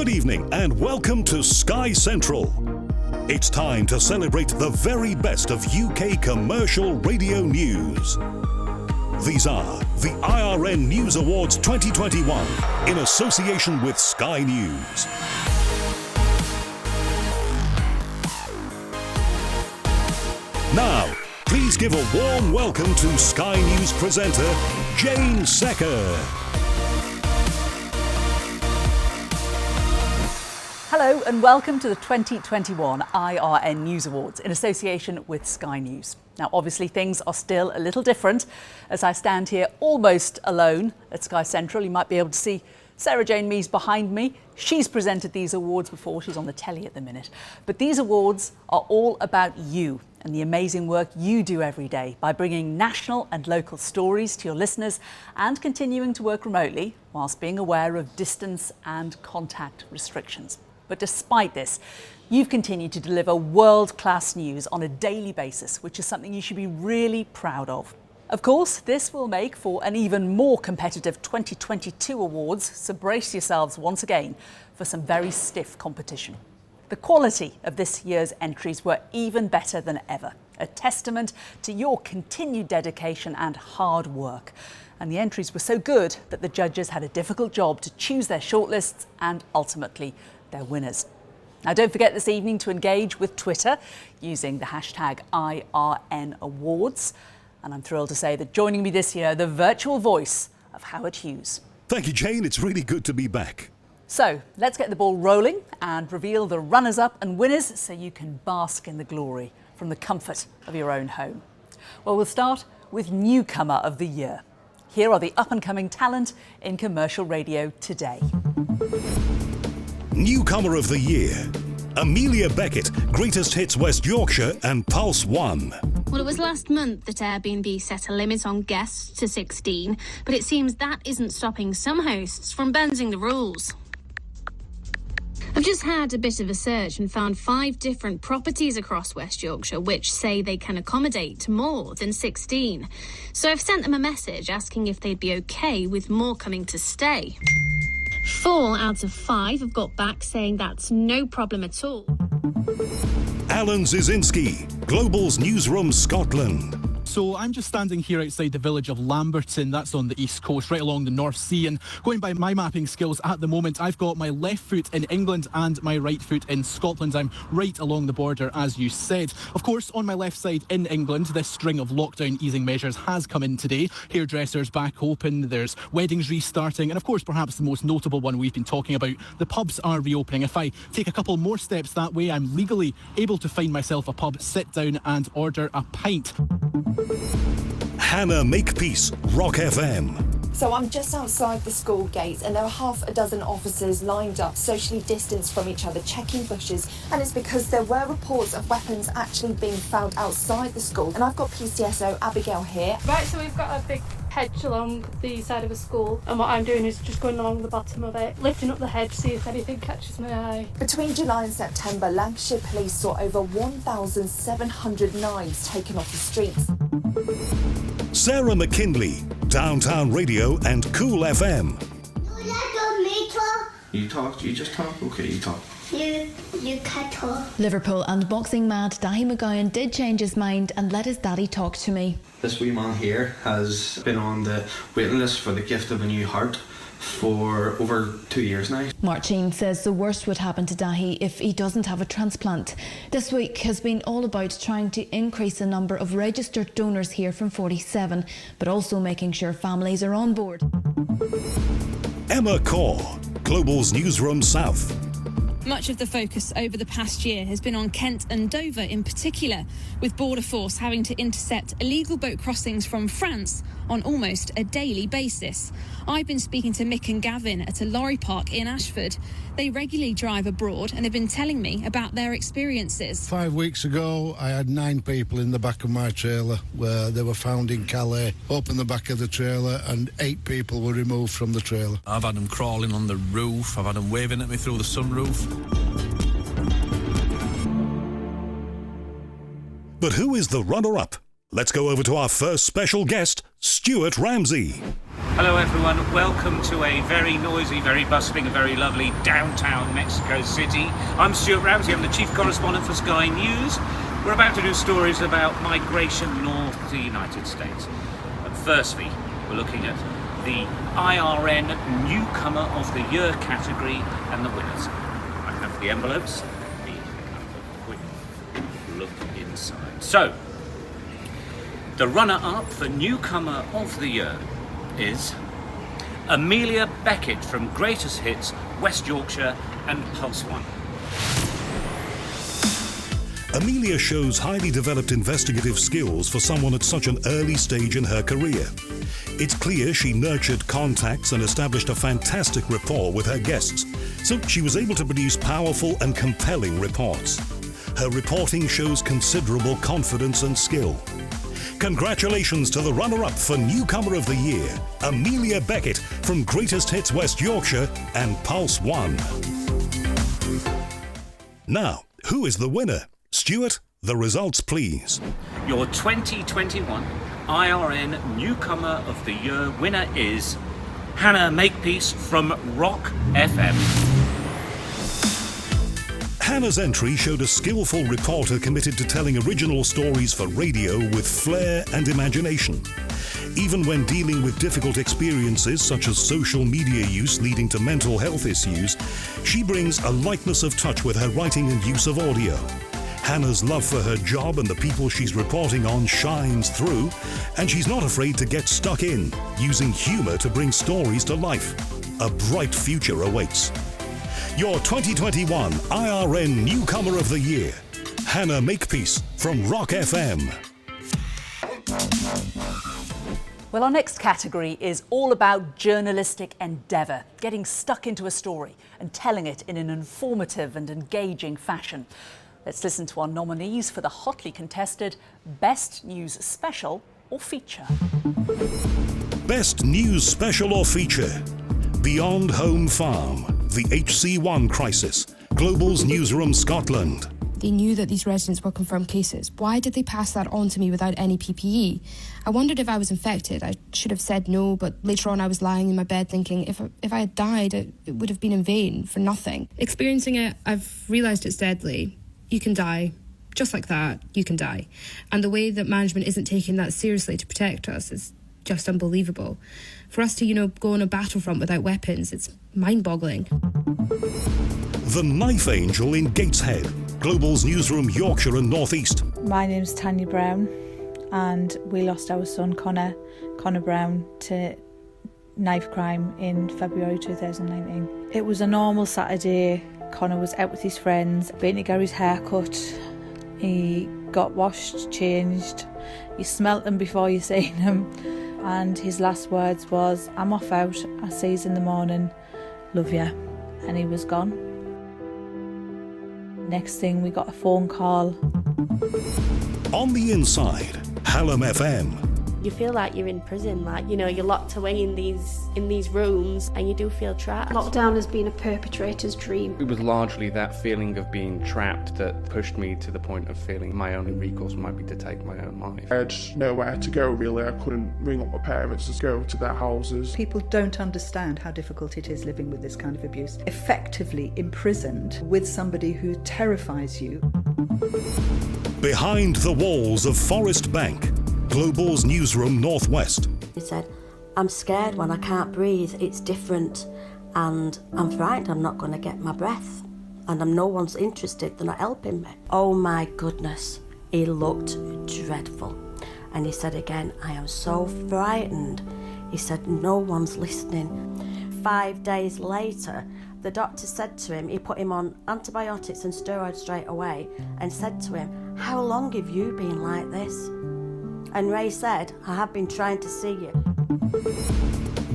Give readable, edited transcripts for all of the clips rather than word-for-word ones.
Good evening and welcome to Sky Central. It's time to celebrate the very best of UK commercial radio news. These are the IRN News Awards 2021 in association with Sky News. Now, please give a warm welcome to Sky News presenter Jayne Secker. Hello and welcome to the 2021 IRN News Awards in association with Sky News. Now obviously things are still a little different as I stand here almost alone at Sky Central. You might be able to see Sarah Jane Mees behind me. She's presented these awards before, she's on the telly at the minute. But these awards are all about you and the amazing work you do every day by bringing national and local stories to your listeners and continuing to work remotely whilst being aware of distance and contact restrictions. But despite this, you've continued to deliver world-class news on a daily basis, which is something you should be really proud of. Of course, this will make for an even more competitive 2022 awards, so brace yourselves once again for some very stiff competition. The quality of this year's entries were even better than ever, a testament to your continued dedication and hard work. And the entries were so good that the judges had a difficult job to choose their shortlists and ultimately their winners. Now don't forget this evening to engage with Twitter using the hashtag IRN Awards. And I'm thrilled to say that joining me this year, the virtual voice of Howard Hughes. Thank you, Jayne. It's really good to be back. So let's get the ball rolling and reveal the runners-up and winners so you can bask in the glory from the comfort of your own home. Well, we'll start with Newcomer of the Year. Here are the up-and-coming talent in commercial radio today. Newcomer of the Year, Amelia Beckett, Greatest Hits West Yorkshire and Pulse 1. Well, it was last month that Airbnb set a limit on guests to 16, but it seems that isn't stopping some hosts from bending the rules. I've just had a bit of a search and found 5 different properties across West Yorkshire which say they can accommodate more than 16. So I've sent them a message asking if they'd be okay with more coming to stay. 4 out of 5 have got back saying that's no problem at all. Alan Zizinski, Global's Newsroom Scotland. So I'm just standing here outside the village of Lamberton, that's on the east coast, right along the North Sea, and going by my mapping skills at the moment, I've got my left foot in England and my right foot in Scotland. I'm right along the border, as you said. Of course, on my left side in England, this string of lockdown easing measures has come in today. Hairdressers back open, there's weddings restarting, and of course, perhaps the most notable one we've been talking about, the pubs are reopening. If I take a couple more steps that way, I'm legally able to find myself a pub, sit down and order a pint. Hannah Makepeace, Rock FM. So I'm just outside the school gates and there are half a dozen officers lined up, socially distanced from each other, checking bushes. And it's because there were reports of weapons actually being found outside the school. And I've got PCSO Abigail here. Right, so we've got a big hedge along the side of a school, and what I'm doing is just going along the bottom of it, lifting up the hedge, see if anything catches my eye. Between July and September, Lancashire Police saw over 1,700 knives taken off the streets. Sarah McKinley, Downtown Radio and Cool FM. You just talk? Okay, you talk. You can talk. Liverpool and boxing mad Dahi McGowan did change his mind and let his daddy talk to me. This wee man here has been on the waiting list for the gift of a new heart for over 2 years now. Marcin says the worst would happen to Dahi if he doesn't have a transplant. This week has been all about trying to increase the number of registered donors here from 47, but also making sure families are on board. Emma Corr, Global's Newsroom South. Much of the focus over the past year has been on Kent and Dover in particular, with Border Force having to intercept illegal boat crossings from France on almost a daily basis. I've been speaking to Mick and Gavin at a lorry park in Ashford. They regularly drive abroad and they've been telling me about their experiences. 5 weeks ago, I had 9 people in the back of my trailer where they were found in Calais. Opened the back of the trailer and 8 people were removed from the trailer. I've had them crawling on the roof. I've had them waving at me through the sunroof. But who is the runner-up? Let's go over to our first special guest, Stuart Ramsey. Hello everyone, welcome to a very noisy, very bustling and very lovely downtown Mexico City. I'm Stuart Ramsey, I'm the chief correspondent for Sky News. We're about to do stories about migration north to the United States. But firstly, we're looking at the IRN Newcomer of the Year category and the winners. I have the envelopes. Quick look inside. So, the runner-up for Newcomer of the Year is Amelia Beckett from Greatest Hits, West Yorkshire and Pulse One. Amelia shows highly developed investigative skills for someone at such an early stage in her career. It's clear she nurtured contacts and established a fantastic rapport with her guests, so she was able to produce powerful and compelling reports. Her reporting shows considerable confidence and skill. Congratulations to the runner-up for Newcomer of the Year, Amelia Beckett from Greatest Hits West Yorkshire and Pulse One. Now, who is the winner? Stuart, the results please. Your 2021 IRN Newcomer of the Year winner is Hannah Makepeace from Rock FM. Hannah's entry showed a skillful reporter committed to telling original stories for radio with flair and imagination. Even when dealing with difficult experiences such as social media use leading to mental health issues, she brings a lightness of touch with her writing and use of audio. Hannah's love for her job and the people she's reporting on shines through, and she's not afraid to get stuck in, using humour to bring stories to life. A bright future awaits. Your 2021 IRN Newcomer of the Year, Hannah Makepeace from Rock FM. Well, our next category is all about journalistic endeavour, getting stuck into a story and telling it in an informative and engaging fashion. Let's listen to our nominees for the hotly contested Best News Special or Feature. Best News Special or Feature. Beyond Home Farm, the HC1 crisis, Global's Newsroom Scotland. They knew that these residents were confirmed cases. Why did they pass that on to me without any PPE? I wondered if I was infected. I should have said no, but later on I was lying in my bed thinking if I had died, it would have been in vain, for nothing. Experiencing it, I've realised it's deadly. You can die. Just like that, you can die. And the way that management isn't taking that seriously to protect us is just unbelievable. For us to, go on a battlefront without weapons, it's mind-boggling. The Knife Angel in Gateshead, Global's Newsroom Yorkshire and North East. My name's Tanya Brown, and we lost our son Connor Brown to knife crime in February 2019. It was a normal Saturday. Connor was out with his friends, been to get his hair cut. He got washed, changed. You smelt him before you seen him. And his last words was, "I'm off out, I'll see you in the morning, love ya." And he was gone. Next thing, we got a phone call. On the inside, Hallam FM. You feel like you're in prison, you're locked away in these rooms and you do feel trapped. Lockdown has been a perpetrator's dream. It was largely that feeling of being trapped that pushed me to the point of feeling my only recourse might be to take my own life. I had nowhere to go really. I couldn't ring up my parents to go to their houses. People don't understand how difficult it is living with this kind of abuse. Effectively imprisoned with somebody who terrifies you. Behind the walls of Forest Bank, Global's Newsroom Northwest. He said, "I'm scared when I can't breathe, it's different, and I'm frightened I'm not going to get my breath, and no one's interested, they're not helping me." Oh my goodness, he looked dreadful. And he said again, "I am so frightened." He said, "No one's listening." 5 days later, the doctor said to him, he put him on antibiotics and steroids straight away, and said to him, "How long have you been like this?" And Ray said, "I have been trying to see you."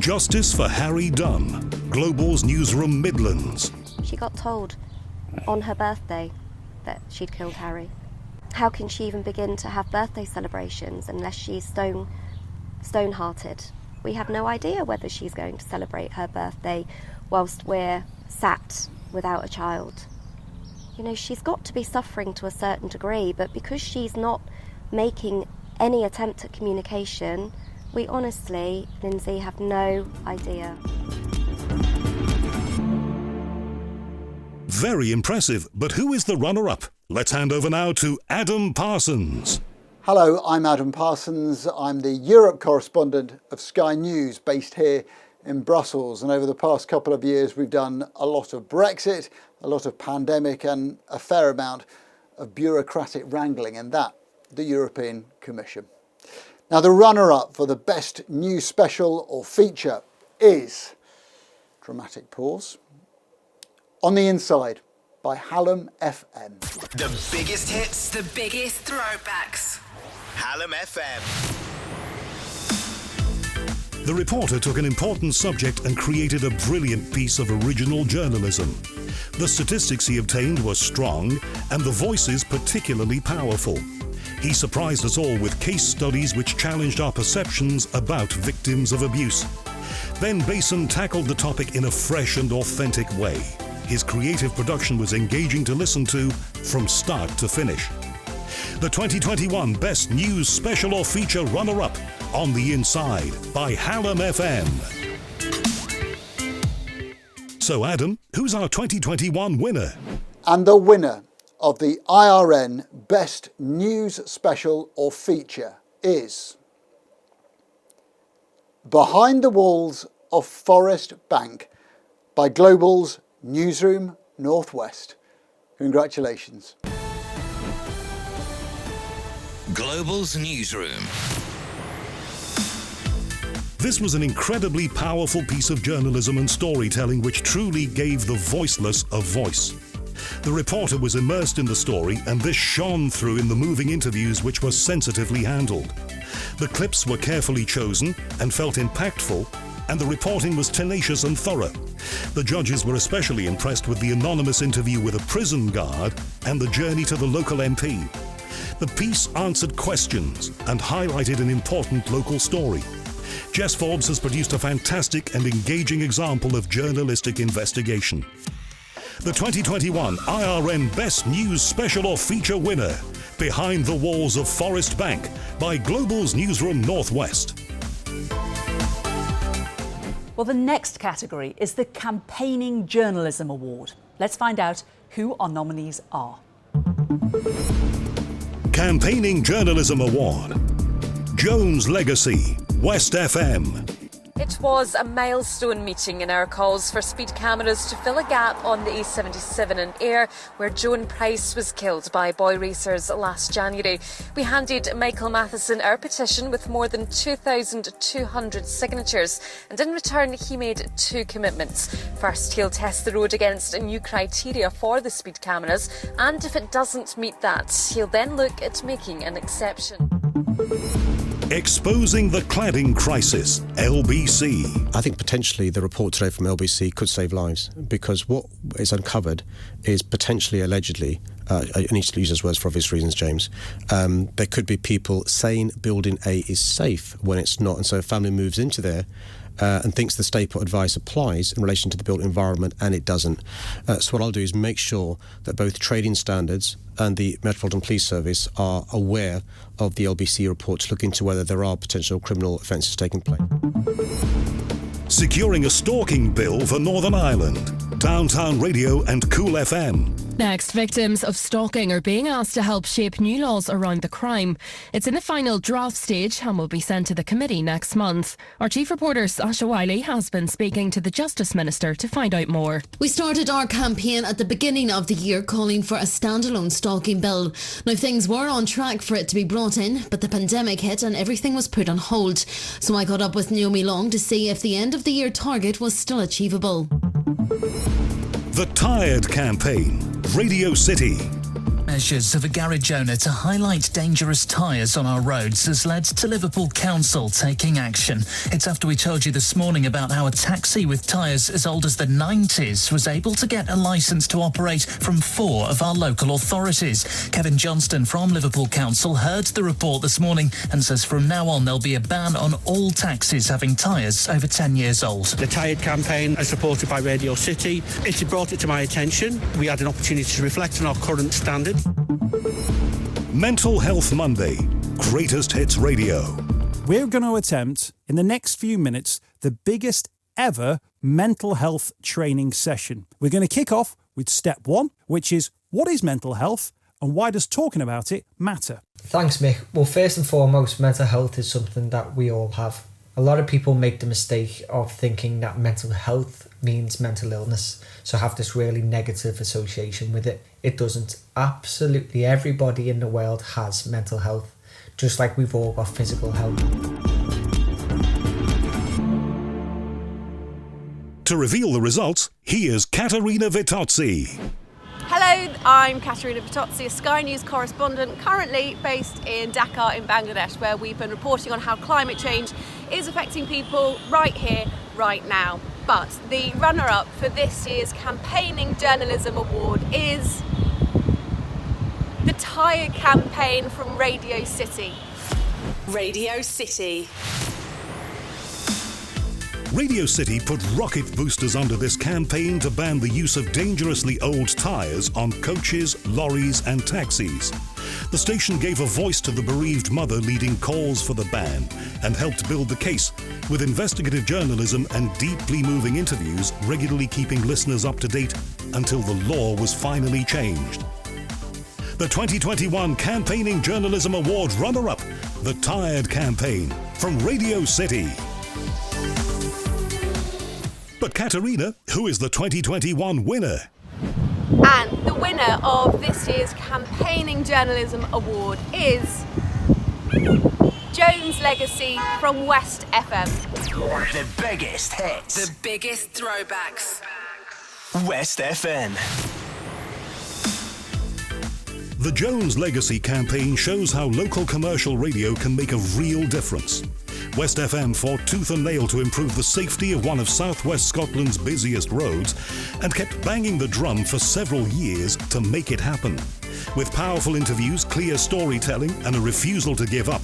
Justice for Harry Dunn, Global's Newsroom Midlands. She got told on her birthday that she'd killed Harry. How can she even begin to have birthday celebrations unless she's stone-hearted? We have no idea whether she's going to celebrate her birthday whilst we're sat without a child. She's got to be suffering to a certain degree, but because she's not making any attempt at communication, We honestly, Lindsay, have no idea. Very impressive, but who is the runner-up? Let's hand over now to Adam Parsons. Hello, I'm Adam Parsons. I'm the Europe correspondent of Sky News, based here in Brussels. And over the past couple of years, we've done a lot of Brexit, a lot of pandemic, and a fair amount of bureaucratic wrangling, and that, the European Commission. Now, the runner-up for the best news special or feature is, dramatic pause, On the Inside by Hallam FM. The biggest hits, the biggest throwbacks. Hallam FM. The reporter took an important subject and created a brilliant piece of original journalism. The statistics he obtained were strong and the voices particularly powerful. He surprised us all with case studies which challenged our perceptions about victims of abuse. Ben Bason tackled the topic in a fresh and authentic way. His creative production was engaging to listen to from start to finish. The 2021 Best News Special or Feature runner-up, On the Inside by Hallam FM. So Adam, who's our 2021 winner? And the winner of the IRN Best News Special or Feature is Behind the Walls of Forest Bank by Global's Newsroom Northwest. Congratulations. Global's Newsroom. This was an incredibly powerful piece of journalism and storytelling which truly gave the voiceless a voice. The reporter was immersed in the story, and this shone through in the moving interviews which were sensitively handled. The clips were carefully chosen and felt impactful, and the reporting was tenacious and thorough. The judges were especially impressed with the anonymous interview with a prison guard and the journey to the local MP. The piece answered questions and highlighted an important local story. Jess Forbes has produced a fantastic and engaging example of journalistic investigation. The 2021 IRN Best News Special or Feature winner, Behind the Walls of Forest Bank by Global's Newsroom Northwest. Well, the next category is the Campaigning Journalism Award. Let's find out who our nominees are. Campaigning Journalism Award. Jones Legacy, West FM. It was a milestone meeting in our calls for speed cameras to fill a gap on the A77 in Ayr, where Joan Price was killed by boy racers last January. We handed Michael Matheson our petition with more than 2,200 signatures, and in return he made two commitments. First, he'll test the road against new criteria for the speed cameras, and if it doesn't meet that, he'll then look at making an exception. Exposing the cladding crisis, LBC. I think potentially the report today from LBC could save lives, because what is uncovered is potentially, allegedly, I need to use those words for obvious reasons, James, there could be people saying Building A is safe when it's not, and so a family moves into there and thinks the stay put advice applies in relation to the built environment, and it doesn't. So what I'll do is make sure that both trading standards and the Metropolitan Police Service are aware of the LBC report to look into whether there are potential criminal offences taking place. Securing a stalking bill for Northern Ireland. Downtown Radio and Cool FM. Next, victims of stalking are being asked to help shape new laws around the crime. It's in the final draft stage and will be sent to the committee next month. Our chief reporter Sasha Wiley has been speaking to the Justice Minister to find out more. We started our campaign at the beginning of the year calling for a standalone stalking bill. Now, things were on track for it to be brought in, but the pandemic hit and everything was put on hold. So I got up with Naomi Long to see if the end of the year target was still achievable. The Tired Campaign, Radio City. Measures of a garage owner to highlight dangerous tyres on our roads has led to Liverpool Council taking action. It's after we told you this morning about how a taxi with tyres as old as the 90s was able to get a licence to operate from 4 of our local authorities. Kevin Johnston from Liverpool Council heard the report this morning and says from now on there'll be a ban on all taxis having tyres over 10 years old. The Tired Campaign, as reported by Radio City, it brought it to my attention. We had an opportunity to reflect on our current standard. Mental Health Monday, Greatest Hits Radio. we're going to attempt, in the next few minutes, the biggest ever mental health training session. We're going to kick off with step 1, which is, what is mental health and why does talking about it matter? Thanks, Mick. Well, first and foremost, mental health is something that we all have. A lot of people make the mistake of thinking that mental health means mental illness, so have this really negative association with it. It doesn't. Absolutely everybody in the world has mental health, just like we've all got physical health. To reveal the results, here's Caterina Vitozzi. Hello, I'm Caterina Vitozzi, a Sky News correspondent currently based in Dhaka in Bangladesh, where we've been reporting on how climate change is affecting people right here, right now. But the runner-up for this year's Campaigning Journalism Award is the Tired campaign from Radio City. Radio City. Radio City put rocket boosters under this campaign to ban the use of dangerously old tyres on coaches, lorries and taxis. The station gave a voice to the bereaved mother leading calls for the ban and helped build the case, with investigative journalism and deeply moving interviews regularly keeping listeners up to date until the law was finally changed. The 2021 Campaigning Journalism Award runner-up, the Tired Campaign, from Radio City. But Caterina, who is the 2021 winner? And the winner of this year's Campaigning Journalism Award is Jones Legacy from West FM. The biggest hits. The biggest throwbacks. West FM. The Jones Legacy campaign shows how local commercial radio can make a real difference. West FM fought tooth and nail to improve the safety of one of South West Scotland's busiest roads and kept banging the drum for several years to make it happen. With powerful interviews, clear storytelling and a refusal to give up,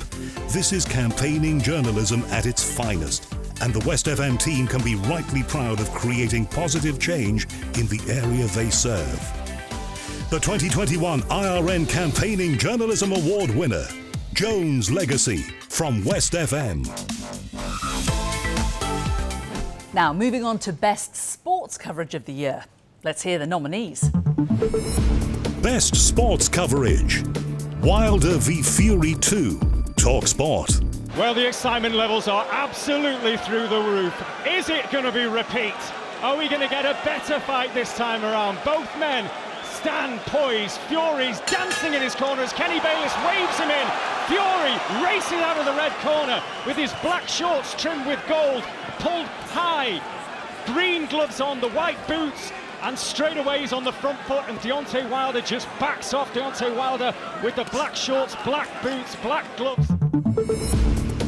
this is campaigning journalism at its finest. And the West FM team can be rightly proud of creating positive change in the area they serve. The 2021 IRN Campaigning Journalism Award winner, Jones Legacy from West FM. Now, moving on to Best Sports Coverage of the Year. Let's hear the nominees. Best Sports Coverage. Wilder v Fury 2, Talk Sport. Well, the excitement levels are absolutely through the roof. Is it going to be repeat? Are we going to get a better fight this time around? Both men stand poised. Fury's dancing in his corner as Kenny Bayliss waves him in. Fury racing out of the red corner with his black shorts trimmed with gold, pulled high. Green gloves on, the white boots, and straightaways on the front foot, and Deontay Wilder just backs off. Deontay Wilder with the black shorts, black boots, black gloves.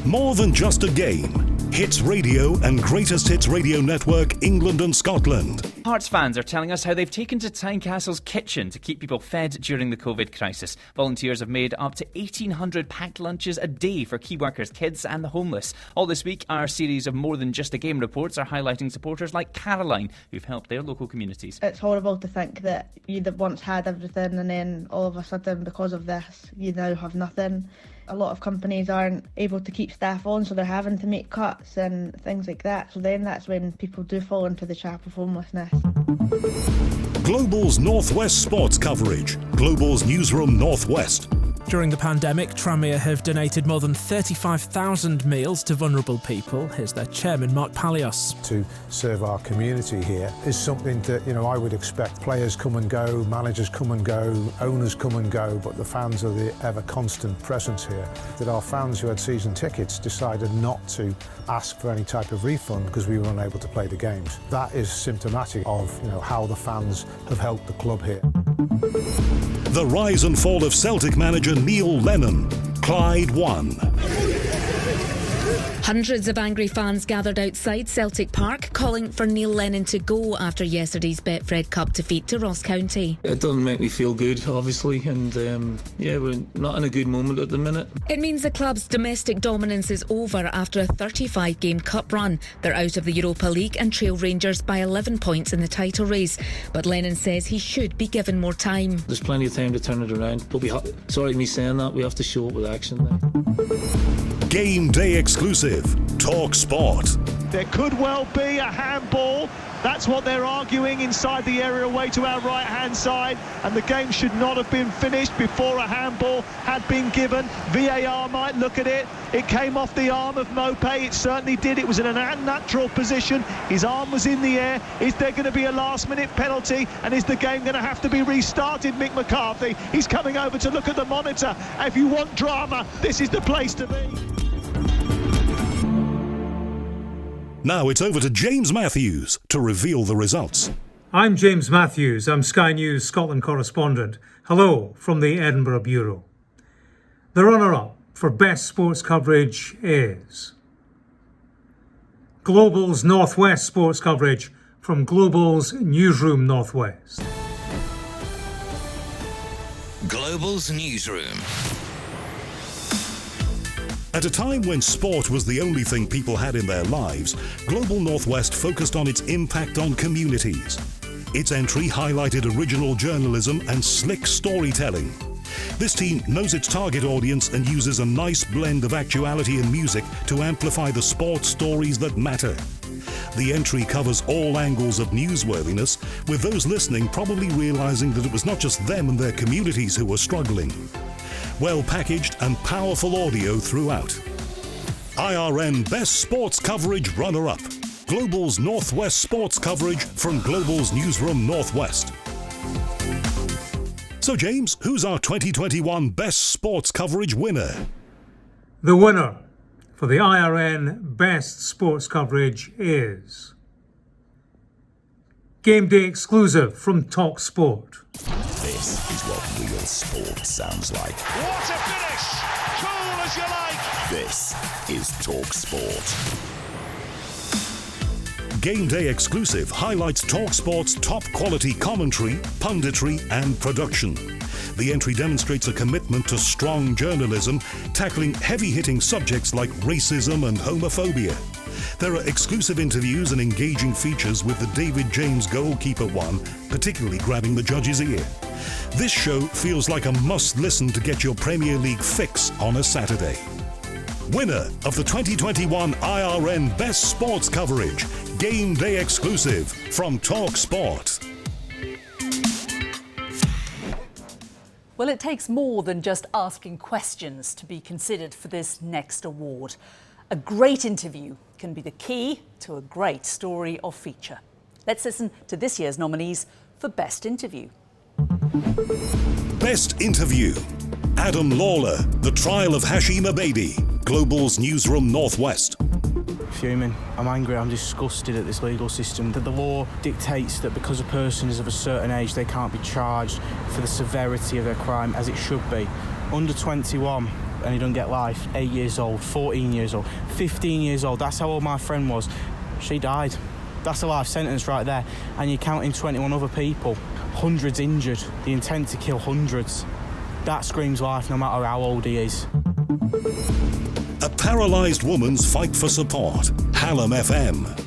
More than just a game. Hits Radio and Greatest Hits Radio Network, England and Scotland. Hearts fans are telling us how they've taken to Tynecastle's kitchen to keep people fed during the COVID crisis. Volunteers have made up to 1,800 packed lunches a day for key workers, kids and the homeless. All this week, our series of More Than Just a Game reports are highlighting supporters like Caroline, who've helped their local communities. It's horrible to think that you once had everything and then all of a sudden, because of this, you now have nothing. A lot of companies aren't able to keep staff on, so they're having to make cuts and things like that. So then that's when people do fall into the trap of homelessness. Global's Northwest Sports Coverage. Global's Newsroom Northwest. During the pandemic, Tranmere have donated more than 35,000 meals to vulnerable people. Here's their chairman, Mark Palios. To serve our community here is something that, I would expect. Players come and go, managers come and go, owners come and go, but the fans are the ever constant presence here. That our fans who had season tickets decided not to ask for any type of refund because we were unable to play the games. That is symptomatic of, how the fans have helped the club here. The rise and fall of Celtic manager Neil Lennon. Clyde won. Hundreds of angry fans gathered outside Celtic Park calling for Neil Lennon to go after yesterday's Betfred Cup defeat to Ross County. It doesn't make me feel good, obviously, and we're not in a good moment at the minute. It means the club's domestic dominance is over after a 35-game cup run. They're out of the Europa League and trail Rangers by 11 points in the title race. But Lennon says he should be given more time. There's plenty of time to turn it around, but sorry me saying that, we have to show it with action then. Game day exclusive, Talk Sport. There could well be a handball. That's what they're arguing inside the area away to our right-hand side, and the game should not have been finished before a handball had been given. VAR might look at it. It came off the arm of Mopé. It certainly did. It was in an unnatural position. His arm was in the air. Is there going to be a last-minute penalty, and is the game going to have to be restarted? Mick McCarthy, he's coming over to look at the monitor. If you want drama, this is the place to be. Now it's over to James Matthews to reveal the results. I'm James Matthews. I'm Sky News Scotland correspondent. Hello from the Edinburgh Bureau. The runner-up for Best Sports Coverage is Global's Northwest Sports Coverage from Global's Newsroom Northwest. Global's Newsroom. At a time when sport was the only thing people had in their lives, Global Northwest focused on its impact on communities. Its entry highlighted original journalism and slick storytelling. This team knows its target audience and uses a nice blend of actuality and music to amplify the sports stories that matter. The entry covers all angles of newsworthiness, with those listening probably realizing that it was not just them and their communities who were struggling. Well-packaged and powerful audio throughout. IRN Best Sports Coverage runner-up. Global's Northwest Sports Coverage from Global's Newsroom Northwest. So James, who's our 2021 Best Sports Coverage winner? The winner for the IRN Best Sports Coverage is Game Day Exclusive from Talk Sport. This is what real sport sounds like. What a finish! Cool as you like! This is Talk Sport. Game Day Exclusive highlights TalkSport's top-quality commentary, punditry and production. The entry demonstrates a commitment to strong journalism, tackling heavy-hitting subjects like racism and homophobia. There are exclusive interviews and engaging features, with the David James goalkeeper one particularly grabbing the judge's ear. This show feels like a must-listen to get your Premier League fix on a Saturday. Winner of the 2021 IRN Best Sports Coverage, Game Day Exclusive from Talk Sport. Well, it takes more than just asking questions to be considered for this next award. A great interview can be the key to a great story or feature. Let's listen to this year's nominees for Best Interview. Best Interview. Adam Lawler, The Trial of Hashim Abedi, Global's Newsroom Northwest. Fuming. I'm angry, I'm disgusted at this legal system. That the law dictates that because a person is of a certain age, they can't be charged for the severity of their crime as it should be. Under 21, and he doesn't get life. 8 years old, 14 years old, 15 years old. That's how old my friend was. She died. That's a life sentence right there. And you're counting 21 other people. Hundreds injured. The intent to kill hundreds. That screams life no matter how old he is. A paralysed woman's fight for support. Hallam FM.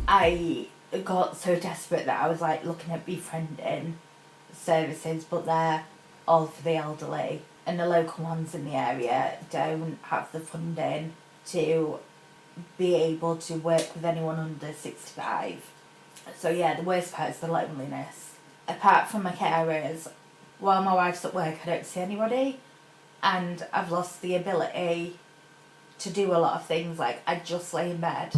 I got so desperate that I was like looking at befriending services, but they're all for the elderly. And the local ones in the area don't have the funding to be able to work with anyone under 65. So yeah, the worst part is the loneliness. Apart from my carers, while my wife's at work, I don't see anybody, and I've lost the ability to do a lot of things, like I just lay in bed.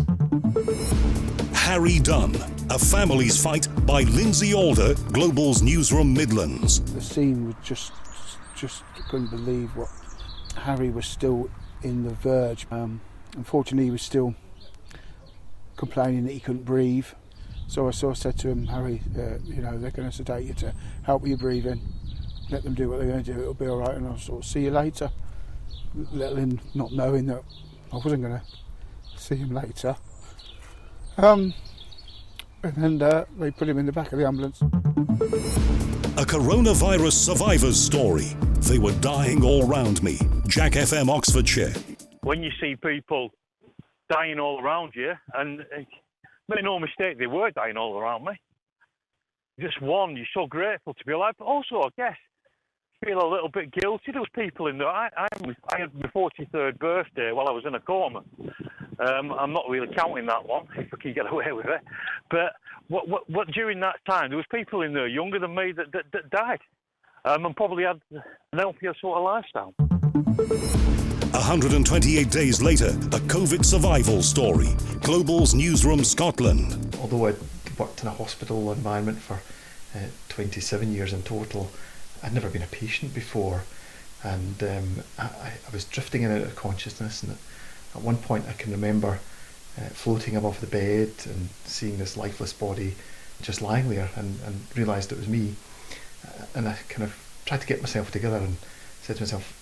Harry Dunn, A Family's Fight by Lindsay Alder, Global's Newsroom Midlands. The scene was just couldn't believe what Harry was still in the verge. Unfortunately, he was still complaining that he couldn't breathe. So I sort of said to him, Harry, they're going to sedate you to help you breathe in. Let them do what they're going to do. It'll be all right, and I'll sort of see you later. Little him not knowing that I wasn't going to see him later. And then they put him in the back of the ambulance. A coronavirus survivor's story. They were dying all round me. Jack FM, Oxfordshire. When you see people dying all around you, and make no mistake, they were dying all around me. Just one, you're so grateful to be alive, but also, I guess, feel a little bit guilty. There was people in there. I had my 43rd birthday while I was in a coma. I'm not really counting that one, if I can get away with it. But what during that time, there was people in there younger than me that died, and probably had an healthier sort of lifestyle. 128 days later, a COVID survival story. Global's Newsroom Scotland. Although I'd worked in a hospital environment for 27 years in total, I'd never been a patient before, and I was drifting in and out of consciousness, and at one point I can remember floating above the bed and seeing this lifeless body just lying there, and realised it was me, and I kind of tried to get myself together and said to myself,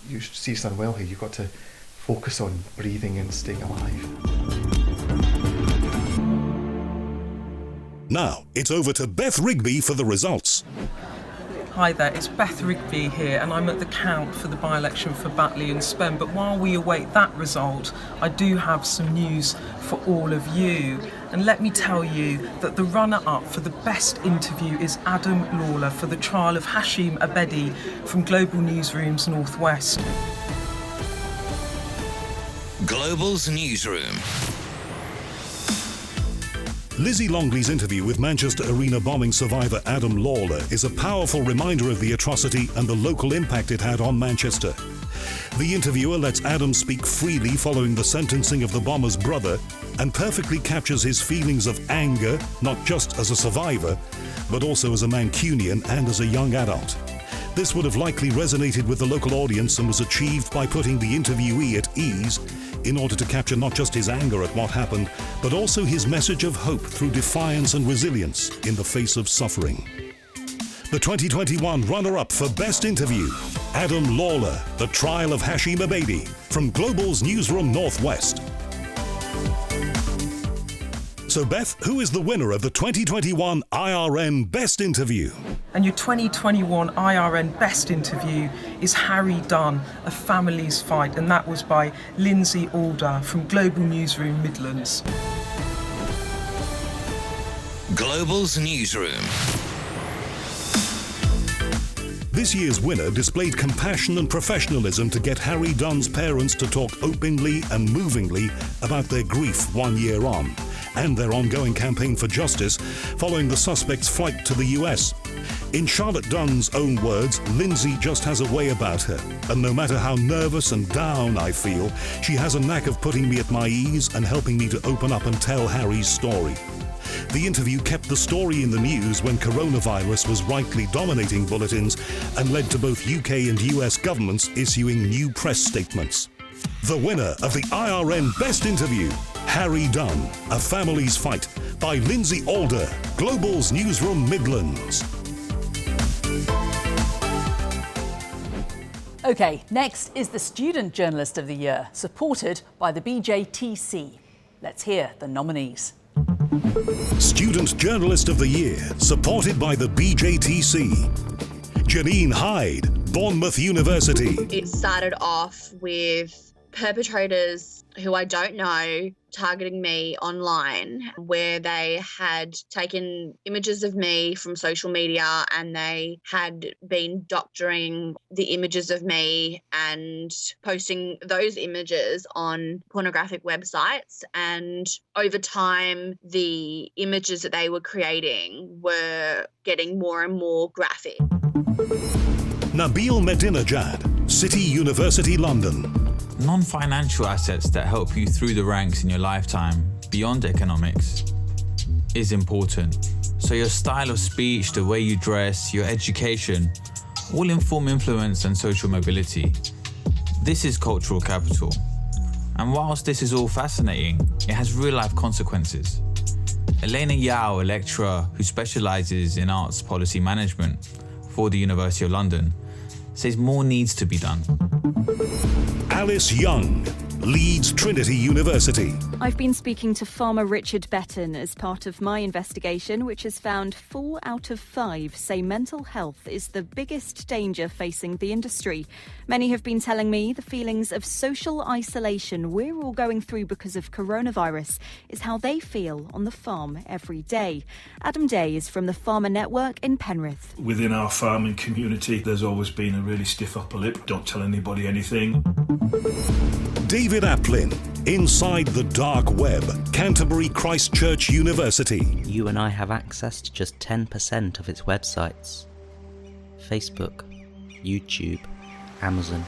you see something well here, you've got to focus on breathing and staying alive. Now, it's over to Beth Rigby for the results. Hi there, it's Beth Rigby here, and I'm at the count for the by-election for Batley and Spen. But while we await that result, I do have some news for all of you. And let me tell you that the runner-up for the best interview is Adam Lawler for the trial of Hashim Abedi from Global Newsroom's North West. Global's Newsroom. Lizzie Longley's interview with Manchester Arena bombing survivor Adam Lawler is a powerful reminder of the atrocity and the local impact it had on Manchester. The interviewer lets Adam speak freely following the sentencing of the bomber's brother and perfectly captures his feelings of anger, not just as a survivor, but also as a Mancunian and as a young adult. This would have likely resonated with the local audience and was achieved by putting the interviewee at ease in order to capture not just his anger at what happened, but also his message of hope through defiance and resilience in the face of suffering. The 2021 runner-up for Best Interview, Adam Lawler, The Trial of Hashim Abedi, from Global's Newsroom Northwest. So Beth, who is the winner of the 2021 IRN Best Interview? And your 2021 IRN Best Interview is Harry Dunn, A Family's Fight, and that was by Lindsay Alder from Global Newsroom Midlands. Global's Newsroom. This year's winner displayed compassion and professionalism to get Harry Dunn's parents to talk openly and movingly about their grief 1 year on, and their ongoing campaign for justice following the suspect's flight to the US. In Charlotte Dunn's own words, Lindsay just has a way about her, and no matter how nervous and down I feel, she has a knack of putting me at my ease and helping me to open up and tell Harry's story. The interview kept the story in the news when coronavirus was rightly dominating bulletins and led to both UK and US governments issuing new press statements. The winner of the IRN Best Interview, Harry Dunn, A Family's Fight, by Lindsay Alder, Global's Newsroom Midlands. OK, next is the Student Journalist of the Year, supported by the BJTC. Let's hear the nominees. Student Journalist of the Year, supported by the BJTC. Janine Hyde, Bournemouth University. It started off with perpetrators who I don't know targeting me online, where they had taken images of me from social media and they had been doctoring the images of me and posting those images on pornographic websites. And over time, the images that they were creating were getting more and more graphic. Nabil Medinajad, City University London. Non-financial assets that help you through the ranks in your lifetime, beyond economics, is important. So your style of speech, the way you dress, your education, all inform influence and social mobility. This is cultural capital. And whilst this is all fascinating, it has real-life consequences. Elena Yao, a lecturer who specialises in arts policy management for the University of London, says more needs to be done. Alice Young, Leeds Trinity University. I've been speaking to farmer Richard Betton as part of my investigation, which has found 4 out of 5 say mental health is the biggest danger facing the industry. Many have been telling me the feelings of social isolation we're all going through because of coronavirus is how they feel on the farm every day. Adam Day is from the Farmer Network in Penrith. Within our farming community, there's always been a really stiff upper lip. Don't tell anybody anything. David Applin, Inside the Dark Web, Canterbury Christchurch University. You and I have access to just 10% of its websites. Facebook, YouTube, Amazon,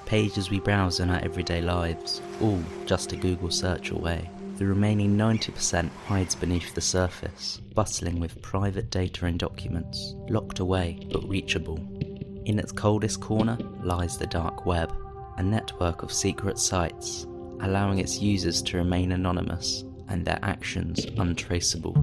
pages we browse in our everyday lives, all just a Google search away. The remaining 90% hides beneath the surface, bustling with private data and documents, locked away but reachable. In its coldest corner lies the dark web, a network of secret sites, allowing its users to remain anonymous and their actions untraceable.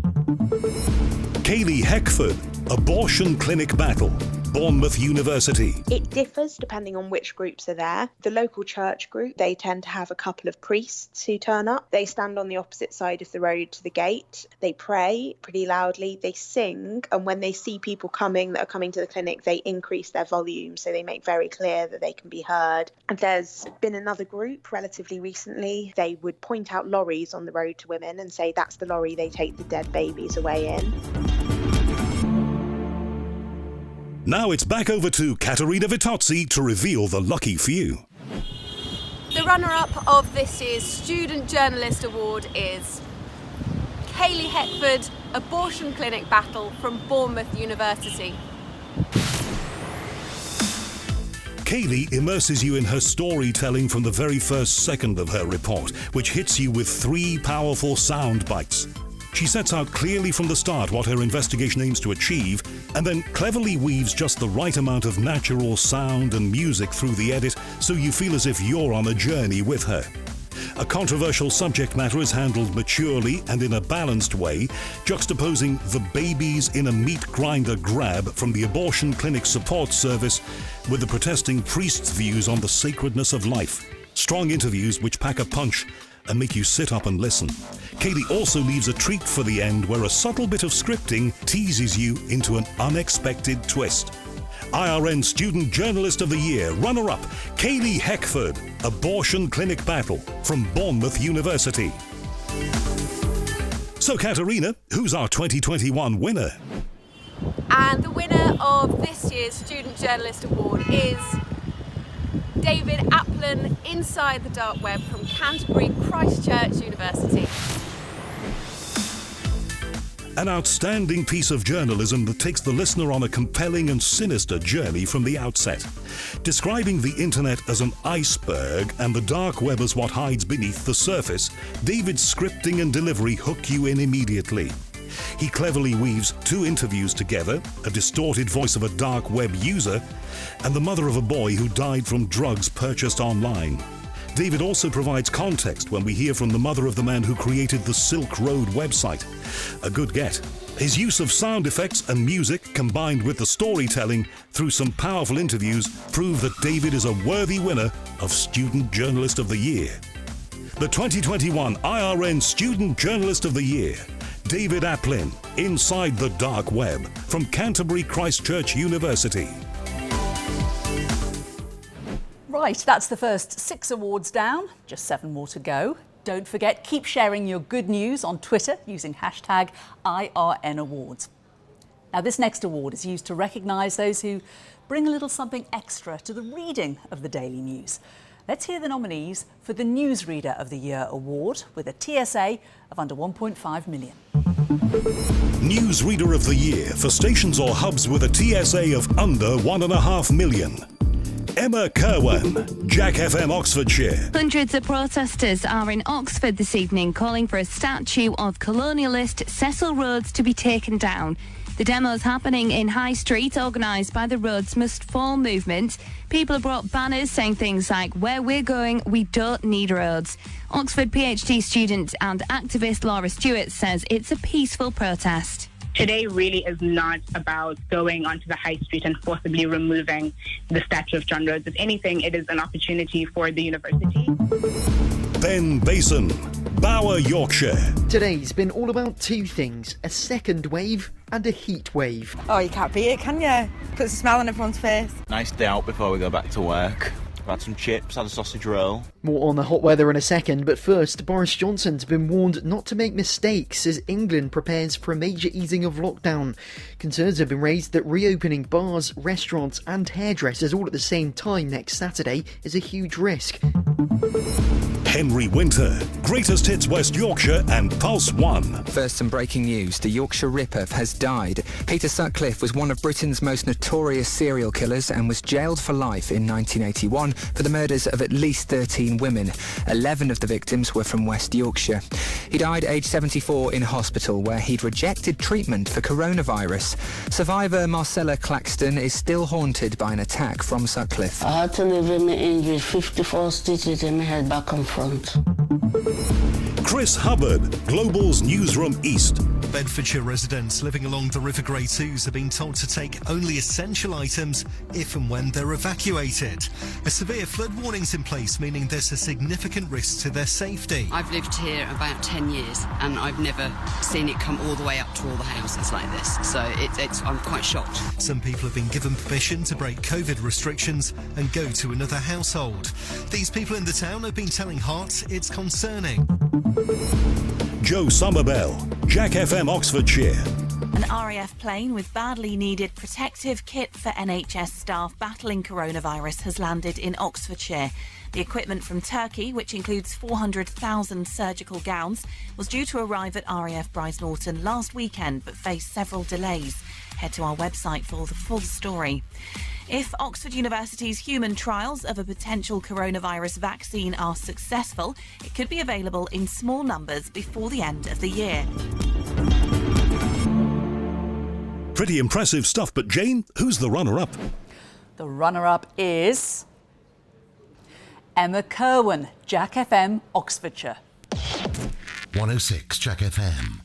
Kaylee Heckford, Abortion Clinic Battle, Bournemouth University. It differs depending on which groups are there. The local church group, they tend to have a couple of priests who turn up. They stand on the opposite side of the road to the gate. They pray pretty loudly. They sing. And when they see people coming that are coming to the clinic, they increase their volume. So they make very clear that they can be heard. And there's been another group relatively recently. They would point out lorries on the road to women and say that's the lorry they take the dead babies away in. Now it's back over to Caterina Vitozzi to reveal the lucky few. The runner-up of this year's Student Journalist Award is Kaylee Heckford, Abortion Clinic Battle from Bournemouth University. Kaylee immerses you in her storytelling from the very first second of her report, which hits you with 3 powerful sound bites. She sets out clearly from the start what her investigation aims to achieve, and then cleverly weaves just the right amount of natural sound and music through the edit so you feel as if you're on a journey with her. A controversial subject matter is handled maturely and in a balanced way, juxtaposing the babies in a meat grinder grab from the abortion clinic support service with the protesting priest's views on the sacredness of life. Strong interviews which pack a punch and make you sit up and listen. Kaylee also leaves a treat for the end where a subtle bit of scripting teases you into an unexpected twist. IRN Student Journalist of the Year runner-up, Kaylee Heckford, Abortion Clinic Battle from Bournemouth University. So Caterina, who's our 2021 winner? And the winner of this year's Student Journalist Award is David Applin, Inside the Dark Web from Canterbury Christchurch University. An outstanding piece of journalism that takes the listener on a compelling and sinister journey from the outset. Describing the internet as an iceberg and the dark web as what hides beneath the surface, David's scripting and delivery hook you in immediately. He cleverly weaves 2 interviews together, a distorted voice of a dark web user, and the mother of a boy who died from drugs purchased online. David also provides context when we hear from the mother of the man who created the Silk Road website. A good get. His use of sound effects and music, combined with the storytelling through some powerful interviews, prove that David is a worthy winner of Student Journalist of the Year. The 2021 IRN Student Journalist of the Year, David Applin, Inside the Dark Web, from Canterbury Christchurch University. Right, that's the first 6 awards down, just 7 more to go. Don't forget, keep sharing your good news on Twitter using hashtag IRN Awards. Now, this next award is used to recognise those who bring a little something extra to the reading of the daily news. Let's hear the nominees for the Newsreader of the Year award with a TSA of under 1.5 million. Newsreader of the Year for stations or hubs with a TSA of under 1.5 million. Emma Kerwan, Jack FM Oxfordshire. Hundreds of protesters are in Oxford this evening calling for a statue of colonialist Cecil Rhodes to be taken down. The demo's happening in High Street, organised by the Rhodes Must Fall movement. People have brought banners saying things like, "Where we're going, we don't need roads." Oxford PhD student and activist Laura Stewart says it's a peaceful protest. Today really is not about going onto the high street and forcibly removing the statue of John Rhodes. If anything, it is an opportunity for the university. Ben Basin, Bower, Yorkshire. Today's been all about two things, a second wave and a heat wave. Oh, you can't beat it, can you? Puts a smile on everyone's face. Nice day out before we go back to work. I've had some chips, had a sausage roll. More on the hot weather in a second, but first, Boris Johnson's been warned not to make mistakes as England prepares for a major easing of lockdown. Concerns have been raised that reopening bars, restaurants and hairdressers all at the same time next Saturday is a huge risk. Henry Winter, Greatest Hits West Yorkshire and Pulse 1. First, some breaking news. The Yorkshire Ripper has died. Peter Sutcliffe was one of Britain's most notorious serial killers and was jailed for life in 1981 for the murders of at least 13 women. 11 of the victims were from West Yorkshire. He died aged 74 in hospital where he'd rejected treatment for coronavirus. Survivor Marcella Claxton is still haunted by an attack from Sutcliffe. I had to live with my injury, 54 stitches in my head back and front. Chris Hubbard, Global's Newsroom East. Bedfordshire residents living along the River Grey Twos have been told to take only essential items if and when they're evacuated. A severe flood warning's in place, meaning there's a significant risk to their safety. I've lived here about 10 years and I've never seen it come all the way up to all the houses like this, so I'm quite shocked. Some people have been given permission to break COVID restrictions and go to another household. These people in the town have been telling Heart it's concerning. Joe Somerville, Jack FM Oxfordshire. An RAF plane with badly needed protective kit for NHS staff battling coronavirus has landed in Oxfordshire. The equipment from Turkey, which includes 400,000 surgical gowns, was due to arrive at RAF Bryce Norton last weekend but faced several delays. Head to our website for the full story. If Oxford University's human trials of a potential coronavirus vaccine are successful, it could be available in small numbers before the end of the year. Pretty impressive stuff, but Jane, who's the runner-up? The runner-up is Emma Kerwin, Jack FM, Oxfordshire. 106 Jack FM.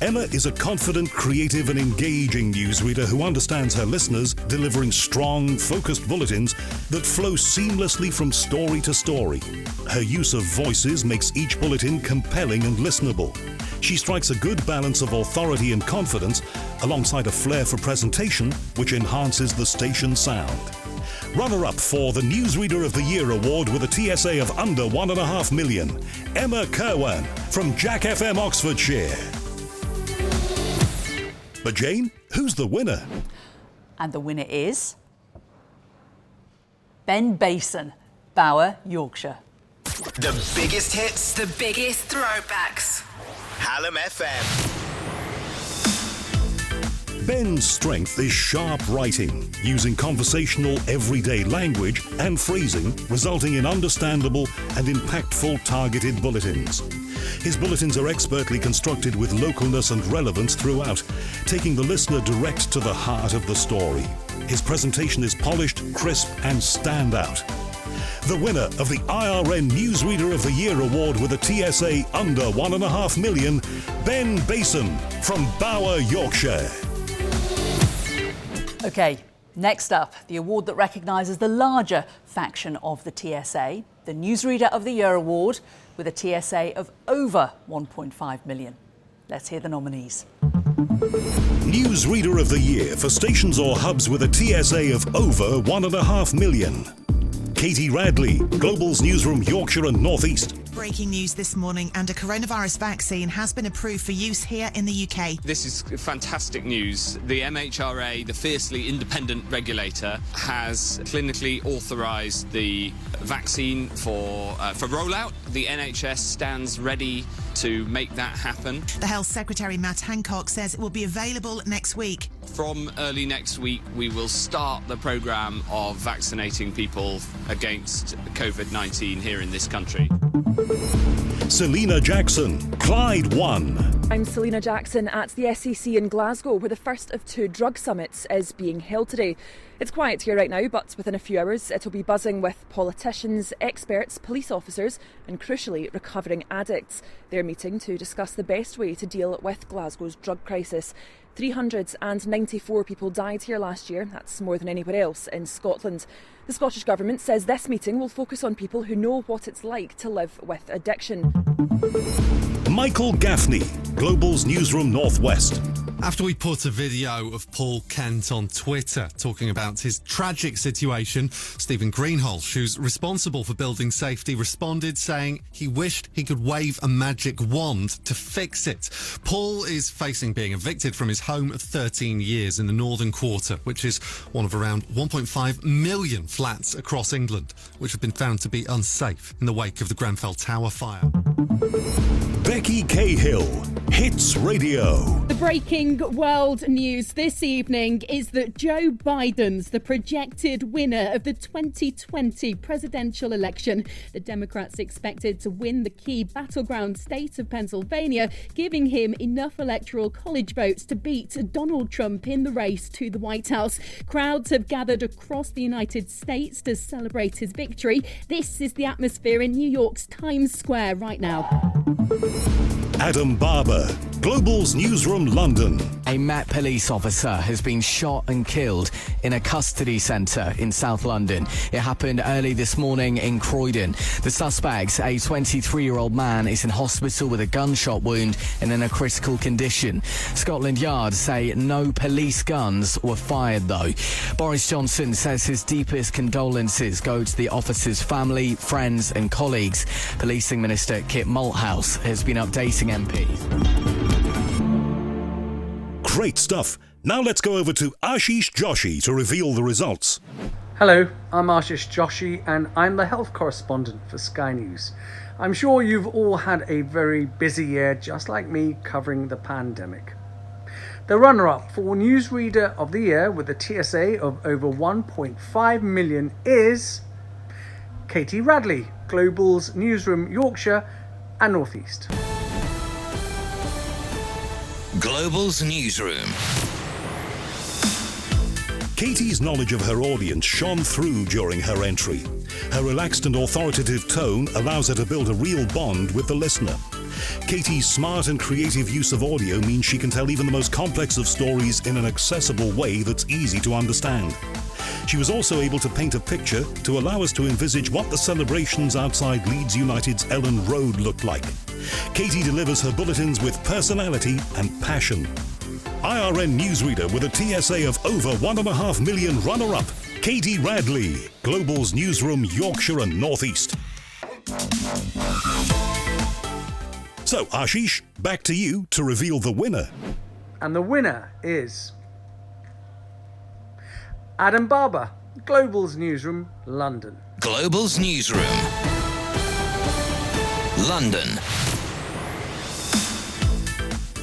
Emma is a confident, creative and engaging newsreader who understands her listeners, delivering strong, focused bulletins that flow seamlessly from story to story. Her use of voices makes each bulletin compelling and listenable. She strikes a good balance of authority and confidence alongside a flair for presentation which enhances the station's sound. Runner-up for the Newsreader of the Year award with a TSA of under 1.5 million, Emma Kerwin from Jack FM Oxfordshire. But Jane, who's the winner? And the winner is Ben Basin, Bower, Yorkshire. The biggest hits, The biggest throwbacks. Hallam FM. Ben's strength is sharp writing, using conversational everyday language and phrasing, resulting in understandable and impactful targeted bulletins. His bulletins are expertly constructed with localness and relevance throughout, taking the listener direct to the heart of the story. His presentation is polished, crisp and standout. The winner of the IRN Newsreader of the Year award with a TSA under 1.5 million, Ben Basin from Bower, Yorkshire. OK, next up, the award that recognises the larger faction of the TSA, the Newsreader of the Year award with a TSA of over 1.5 million. Let's hear the nominees. Newsreader of the Year for stations or hubs with a TSA of over 1.5 million. Katie Radley, Global's Newsroom Yorkshire and North East. Breaking news this morning, and a coronavirus vaccine has been approved for use here in the UK. This is fantastic news. The MHRA, the fiercely independent regulator, has clinically authorised the vaccine for rollout. The NHS stands ready to make that happen. The Health Secretary, Matt Hancock, says it will be available next week. From early next week, we will start the programme of vaccinating people against COVID-19 here in this country. Selena Jackson, Clyde 1. I'm Selena Jackson at the SEC in Glasgow, where the first of 2 drug summits is being held today. It's quiet here right now, but within a few hours it'll be buzzing with politicians, experts, police officers and, crucially, recovering addicts. They're meeting to discuss the best way to deal with Glasgow's drug crisis. 394 people died here last year. That's more than anywhere else in Scotland. The Scottish Government says this meeting will focus on people who know what it's like to live with addiction. Michael Gaffney, Global's Newsroom Northwest. After we put a video of Paul Kent on Twitter talking about his tragic situation, Stephen Greenhalgh, who's responsible for building safety, responded saying he wished he could wave a magic wand to fix it. Paul is facing being evicted from his home of 13 years in the Northern Quarter, which is one of around 1.5 million flats across England, which have been found to be unsafe in the wake of the Grenfell Tower fire. Becky Cahill, Hits Radio. The breaking world news this evening is that Joe Biden's the projected winner of the 2020 presidential election. The Democrats expected to win the key battleground state of Pennsylvania, giving him enough electoral college votes to beat Donald Trump in the race to the White House. Crowds have gathered across the United States to celebrate his victory. This is the atmosphere in New York's Times Square right now. Adam Barber, Global's Newsroom London. A Met police officer has been shot and killed in a custody centre in South London. It happened early this morning in Croydon. The suspect, a 23-year-old man, is in hospital with a gunshot wound and in a critical condition. Scotland Yard say no police guns were fired, though. Boris Johnson says his deepest condolences go to the officer's family, friends and colleagues. Policing Minister Kit Malthouse has been updating MPs. Great stuff. Now let's go over to Ashish Joshi to reveal the results. Hello, I'm Ashish Joshi and I'm the health correspondent for Sky News. I'm sure you've all had a very busy year, just like me, covering the pandemic. The runner-up for Newsreader of the Year with a TSA of over 1.5 million is Katie Radley, Global's Newsroom Yorkshire and North East. Global's Newsroom. Katie's knowledge of her audience shone through during her entry. Her relaxed and authoritative tone allows her to build a real bond with the listener. Katie's smart and creative use of audio means she can tell even the most complex of stories in an accessible way that's easy to understand. She was also able to paint a picture to allow us to envisage what the celebrations outside Leeds United's Ellen Road looked like. Katie delivers her bulletins with personality and passion. IRN Newsreader with a TSA of over 1.5 million runner-up, Katie Radley, Global's Newsroom Yorkshire and North East. So, Ashish, back to you to reveal the winner. And the winner is Adam Barber, Global's Newsroom, London. Global's Newsroom. London.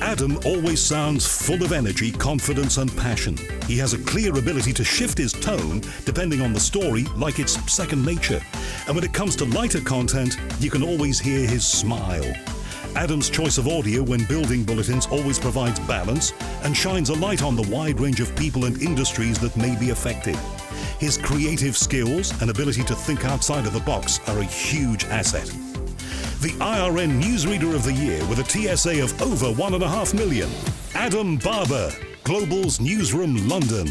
Adam always sounds full of energy, confidence and passion. He has a clear ability to shift his tone depending on the story like it's second nature. And when it comes to lighter content, you can always hear his smile. Adam's choice of audio when building bulletins always provides balance and shines a light on the wide range of people and industries that may be affected. His creative skills and ability to think outside of the box are a huge asset. The IRN Newsreader of the Year with a TSA of over 1.5 million, Adam Barber, Global's Newsroom London.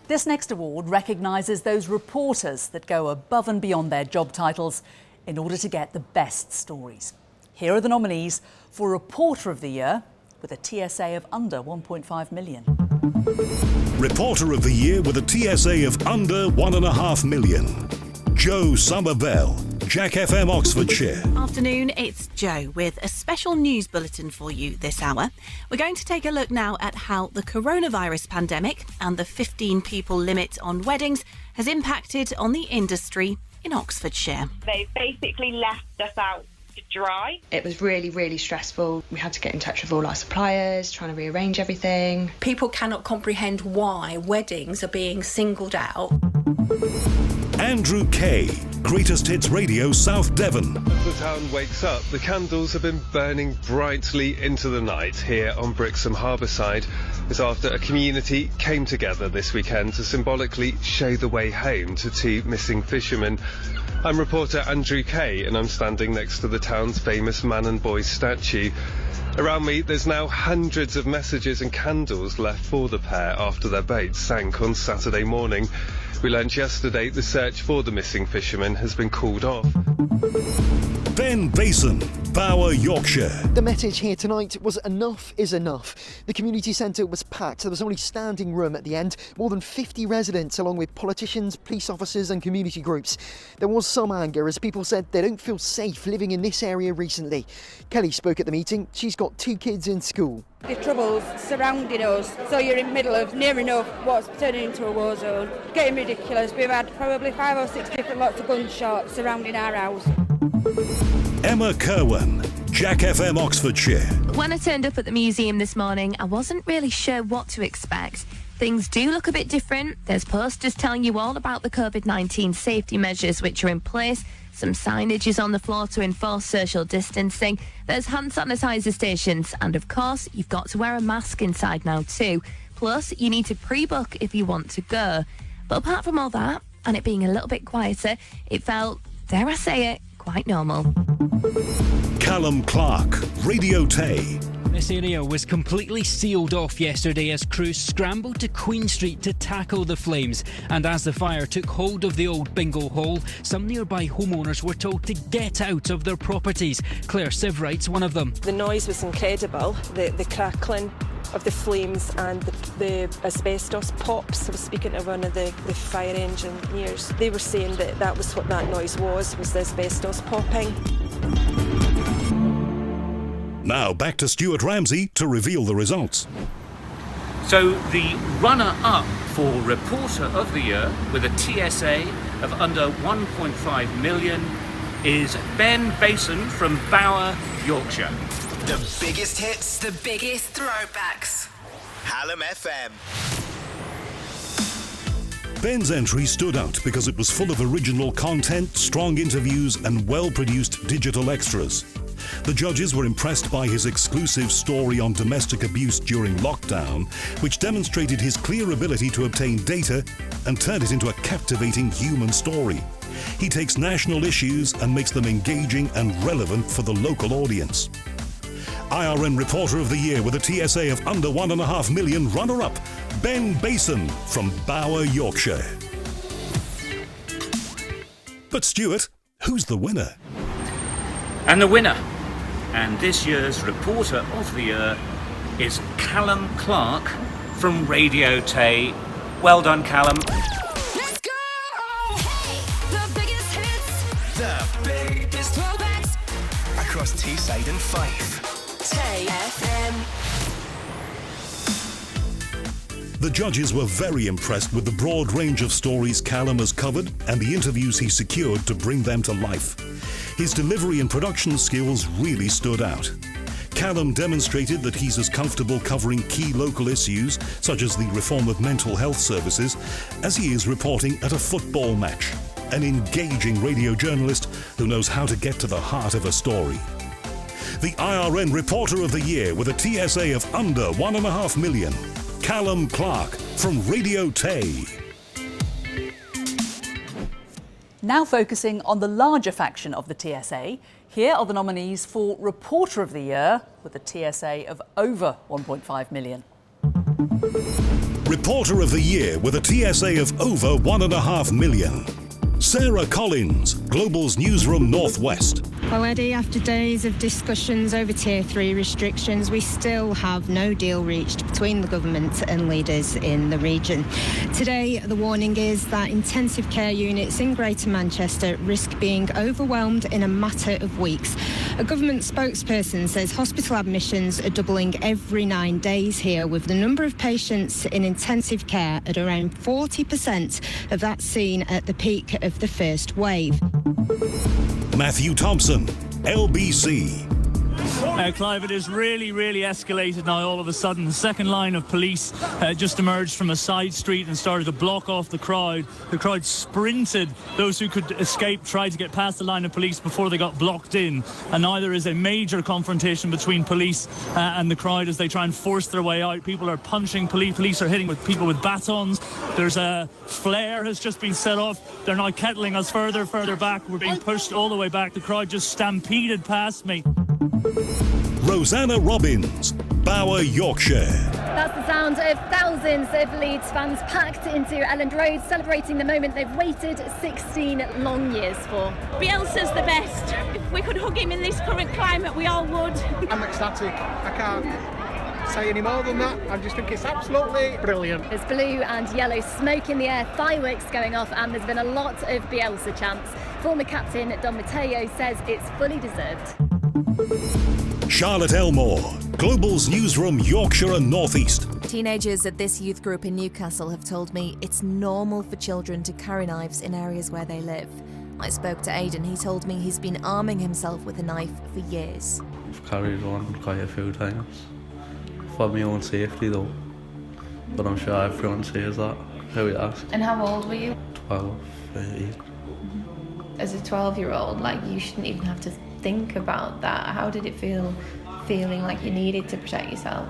This next award recognises those reporters that go above and beyond their job titles in order to get the best stories. Here are the nominees for Reporter of the Year with a TSA of under 1.5 million. Reporter of the Year with a TSA of under 1.5 million. Joe Somerville, Jack FM Oxfordshire. Afternoon, it's Joe with a special news bulletin for you this hour. We're going to take a look now at how the coronavirus pandemic and the 15 people limit on weddings has impacted on the industry in Oxfordshire. They basically left us out to dry. It was really, really stressful. We had to get in touch with all our suppliers, trying to rearrange everything. People cannot comprehend why weddings are being singled out. Andrew Kay, Greatest Hits Radio South Devon. As the town wakes up, the candles have been burning brightly into the night here on Brixham Harbourside. It's after a community came together this weekend to symbolically show the way home to two missing fishermen. I'm reporter Andrew Kay, and I'm standing next to the town's famous man and boy statue. Around me, there's now hundreds of messages and candles left for the pair after their boat sank on Saturday morning. We learned yesterday the search for the missing fishermen has been called off. Ben Basin, Bower, Yorkshire. The message here tonight was enough is enough. The community centre was packed. There was only standing room at the end. More than 50 residents, along with politicians, police officers and community groups. There was some anger as people said they don't feel safe living in this area recently. Kelly spoke at the meeting. She's got 2 kids in school. The troubles surrounding us, so you're in the middle of near enough what's turning into a war zone. Getting ridiculous. We've had probably 5 or 6 different lots of gunshots surrounding our house. Emma Kerwin, Jack FM Oxfordshire. When I turned up at the museum this morning, I wasn't really sure what to expect. Things do look a bit different. There's posters telling you all about the COVID-19 safety measures which are in place. Some signage is on the floor to enforce social distancing. There's hand sanitizer stations. And of course, you've got to wear a mask inside now too. Plus, you need to pre-book if you want to go. But apart from all that, and it being a little bit quieter, it felt, dare I say it, quite normal. Callum Clark, Radio Tay. This area was completely sealed off yesterday as crews scrambled to Queen Street to tackle the flames. And as the fire took hold of the old bingo hall, some nearby homeowners were told to get out of their properties. Claire Sivright's one of them. The noise was incredible, the crackling of the flames and the asbestos pops. I was speaking to one of the fire engineers. They were saying that was what that noise was the asbestos popping. Now back to Stuart Ramsey to reveal the results. So the runner-up for Reporter of the Year with a TSA of under 1.5 million is Ben Basin from Bower, Yorkshire. The biggest hits, the biggest throwbacks. Hallam FM. Ben's entry stood out because it was full of original content, strong interviews and well-produced digital extras. The judges were impressed by his exclusive story on domestic abuse during lockdown, which demonstrated his clear ability to obtain data and turn it into a captivating human story. He takes national issues and makes them engaging and relevant for the local audience. IRN Reporter of the Year with a TSA of under 1.5 million, runner-up, Ben Basin from Bower, Yorkshire. But Stuart, who's the winner? And the winner, and this year's Reporter of the Year, is Callum Clark from Radio Tay. Well done, Callum. Let's go! Hey, the biggest hits. The biggest throwbacks. Across Teesside and Fife. Tay FM. The judges were very impressed with the broad range of stories Callum has covered and the interviews he secured to bring them to life. His delivery and production skills really stood out. Callum demonstrated that he's as comfortable covering key local issues, such as the reform of mental health services, as he is reporting at a football match. An engaging radio journalist who knows how to get to the heart of a story. The IRN Reporter of the Year with a TSA of under 1.5 million, Callum Clark from Radio Tay. Now focusing on the larger faction of the TSA, here are the nominees for Reporter of the Year with a TSA of over 1.5 million. Reporter of the Year with a TSA of over 1.5 million. Sarah Collins, Global's Newsroom Northwest. Well, Eddie, after days of discussions over Tier 3 restrictions, we still have no deal reached between the government and leaders in the region. Today, the warning is that intensive care units in Greater Manchester risk being overwhelmed in a matter of weeks. A government spokesperson says hospital admissions are doubling every 9 days here, with the number of patients in intensive care at around 40% of that seen at the peak of the first wave. Matthew Thompson, LBC. Clive, it has really escalated now all of a sudden. The second line of police just emerged from a side street and started to block off the crowd. The crowd sprinted. Those who could escape tried to get past the line of police before they got blocked in. And now there is a major confrontation between police and the crowd as they try and force their way out. People are punching police are hitting with people with batons. There's a flare has just been set off. They're now kettling us further back. We're being pushed all the way back. The crowd just stampeded past me. Rosanna Robbins, Bower, Yorkshire. That's the sound of thousands of Leeds fans packed into Elland Road, celebrating the moment they've waited 16 long years for. Bielsa's the best. If we could hug him in this current climate, we all would. I'm ecstatic. I can't say any more than that. I just think it's absolutely brilliant. There's blue and yellow smoke in the air, fireworks going off, and there's been a lot of Bielsa chants. Former captain Don Matteo says it's fully deserved. Charlotte Elmore, Global's newsroom, Yorkshire and North East. Teenagers at this youth group in Newcastle have told me it's normal for children to carry knives in areas where they live. I spoke to Aidan. He told me he's been arming himself with a knife for years. I've carried one quite a few times. For my own safety though. But I'm sure everyone says that. Who you ask? And how old were you? 12, 13. As a 12-year-old, you shouldn't even have to think about that. How did it feel, feeling like you needed to protect yourself?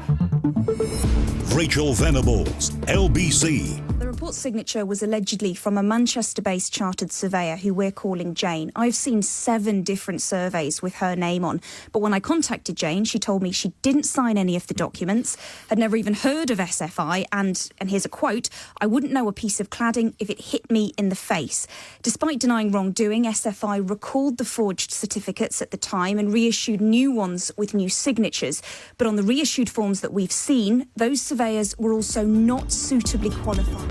Rachel Venables, LBC. The report's signature was allegedly from a Manchester-based chartered surveyor who we're calling Jayne. I've seen 7 different surveys with her name on, but when I contacted Jayne, she told me she didn't sign any of the documents, had never even heard of SFI, and here's a quote, "I wouldn't know a piece of cladding if it hit me in the face." Despite denying wrongdoing, SFI recalled the forged certificates at the time and reissued new ones with new signatures. But on the reissued forms that we've seen, those surveyors were also not suitably qualified.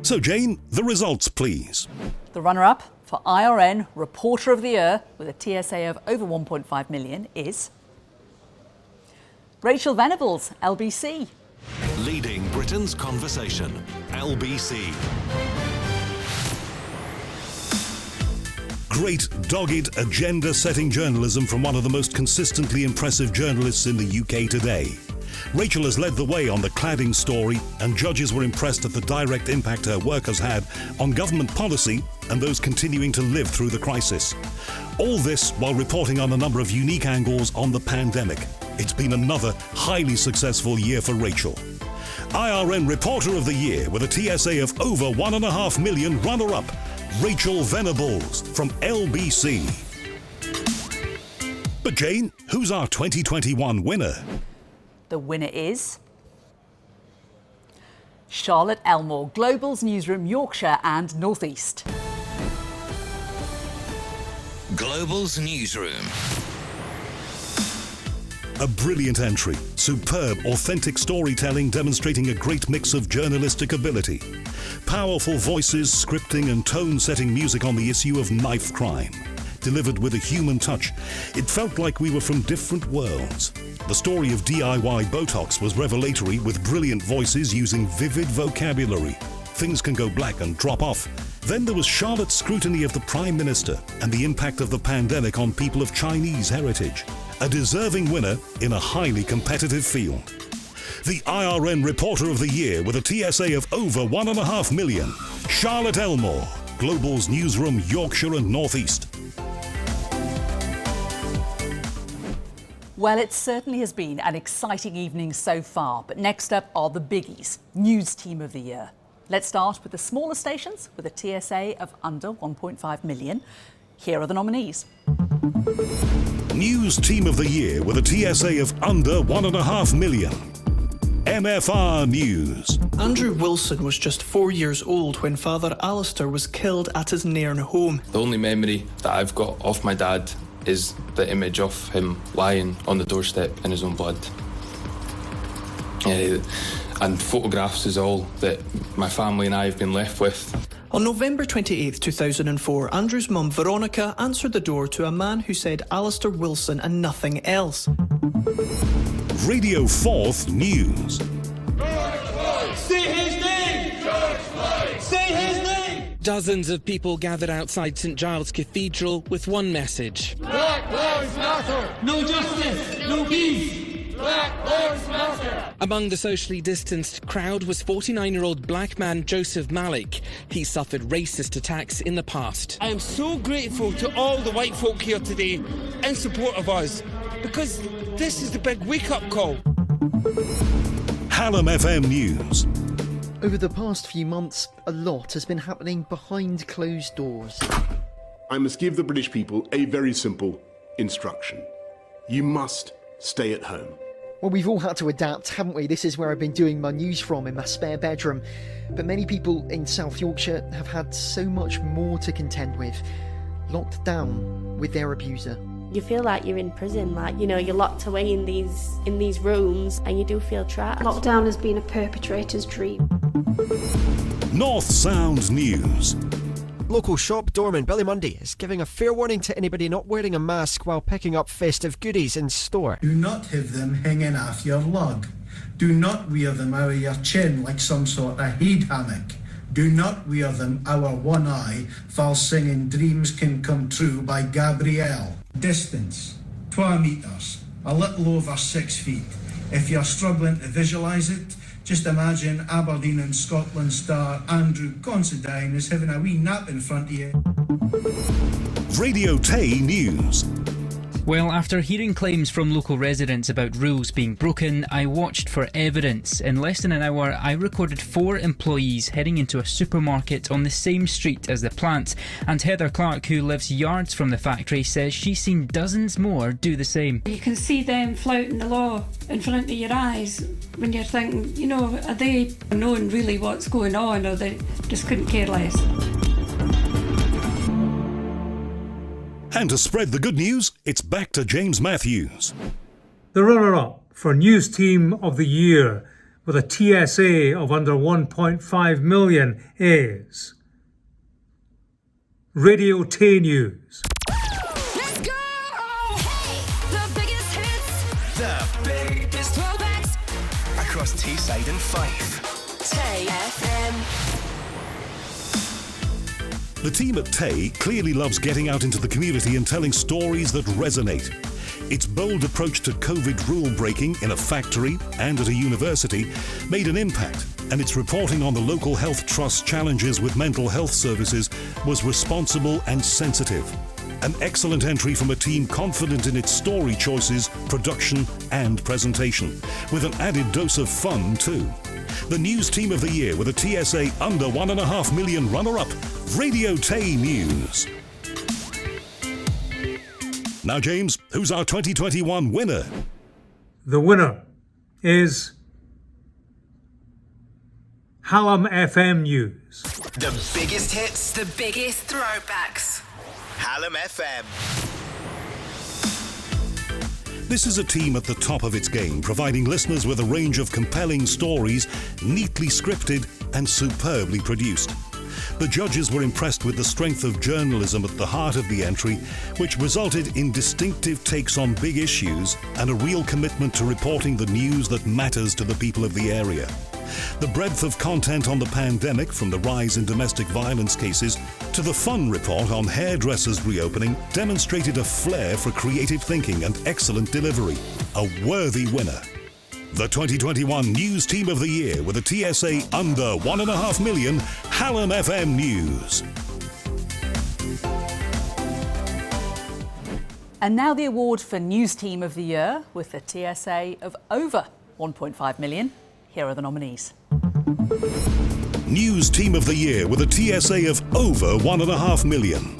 So, Jane, the results, please. The runner-up for IRN Reporter of the Year with a TSA of over 1.5 million is Rachel Venables, LBC. Leading Britain's conversation, LBC. Great, dogged, agenda-setting journalism from one of the most consistently impressive journalists in the UK today. Rachel has led the way on the cladding story, and judges were impressed at the direct impact her work has had on government policy and those continuing to live through the crisis. All this while reporting on a number of unique angles on the pandemic. It's been another highly successful year for Rachel. IRN Reporter of the Year with a TSA of over 1.5 million, runner-up, Rachel Venables from LBC. But Jane, who's our 2021 winner? The winner is Charlotte Elmore, Global's newsroom, Yorkshire and North East. Global's newsroom. A brilliant entry, superb, authentic storytelling demonstrating a great mix of journalistic ability. Powerful voices, scripting and tone-setting music on the issue of knife crime. Delivered with a human touch, it felt like we were from different worlds. The story of DIY Botox was revelatory with brilliant voices using vivid vocabulary. Things can go black and drop off. Then there was Charlotte's scrutiny of the Prime Minister and the impact of the pandemic on people of Chinese heritage. A deserving winner in a highly competitive field. The IRN Reporter of the Year with a TSA of over 1.5 million, Charlotte Elmore, Global's newsroom, Yorkshire and North East. Well, it certainly has been an exciting evening so far, but next up are the biggies, News Team of the Year. Let's start with the smaller stations with a TSA of under 1.5 million. Here are the nominees. News Team of the Year with a TSA of under 1.5 million. MFR News. Andrew Wilson was just 4 years old when Father Alistair was killed at his Nairn home. The only memory that I've got of my dad is the image of him lying on the doorstep in his own blood. And photographs is all that my family and I have been left with. On November 28, 2004, Andrew's mum Veronica answered the door to a man who said Alistair Wilson and nothing else. Radio 4th News. Say his name! Say his name! Dozens of people gathered outside St Giles Cathedral with one message. Black Lives Matter! No justice, no peace! Black Lives Matter! Among the socially distanced crowd was 49-year-old black man Joseph Malik. He suffered racist attacks in the past. I am so grateful to all the white folk here today in support of us, because this is the big wake-up call. Hallam FM News. Over the past few months, a lot has been happening behind closed doors. I must give the British people a very simple instruction. You must stay at home. Well, we've all had to adapt, haven't we? This is where I've been doing my news from, in my spare bedroom. But many people in South Yorkshire have had so much more to contend with, locked down with their abuser. You feel like you're in prison, like, you know, you're locked away in these rooms and you do feel trapped. Lockdown has been a perpetrator's dream. North Sound News. Local shop doorman Billy Mundy is giving a fair warning to anybody not wearing a mask while picking up festive goodies in store. Do not have them hanging off your lug. Do not wear them over your chin like some sort of head hammock. Do not wear them over one eye while singing Dreams Can Come True by Gabrielle. Distance, 2 metres, a little over 6 feet. If you're struggling to visualise it, just imagine Aberdeen and Scotland star Andrew Considine is having a wee nap in front of you. Radio Tay News. Well, after hearing claims from local residents about rules being broken, I watched for evidence. In less than an hour, I recorded 4 employees heading into a supermarket on the same street as the plant. And Heather Clark, who lives yards from the factory, says she's seen dozens more do the same. You can see them flouting the law in front of your eyes when you're thinking, you know, are they knowing really what's going on, or they just couldn't care less? And to spread the good news, it's back to James Matthews. The runner-up for News Team of the Year with a TSA of under 1.5 million is Radio Tay News. Let's go! The biggest hits. The biggest throwbacks. Across Teesside and Fife. Tay FM. The team at Tay clearly loves getting out into the community and telling stories that resonate. Its bold approach to COVID rule breaking in a factory and at a university made an impact, and its reporting on the local health trust's challenges with mental health services was responsible and sensitive. An excellent entry from a team confident in its story choices, production and presentation, with an added dose of fun too. The News Team of the Year with a TSA under 1.5 million runner-up, Radio Tay News. Now, James, who's our 2021 winner? The winner is Hallam FM News. The biggest hits. The biggest throwbacks. Hallam FM. This is a team at the top of its game, providing listeners with a range of compelling stories, neatly scripted and superbly produced. The judges were impressed with the strength of journalism at the heart of the entry, which resulted in distinctive takes on big issues and a real commitment to reporting the news that matters to the people of the area. The breadth of content on the pandemic, from the rise in domestic violence cases to the fun report on hairdressers reopening, demonstrated a flair for creative thinking and excellent delivery. A worthy winner. The 2021 News Team of the Year with a TSA under 1.5 million, Hallam FM News. And now the award for News Team of the Year with a TSA of over 1.5 million. Here are the nominees. News Team of the Year with a TSA of over 1.5 million.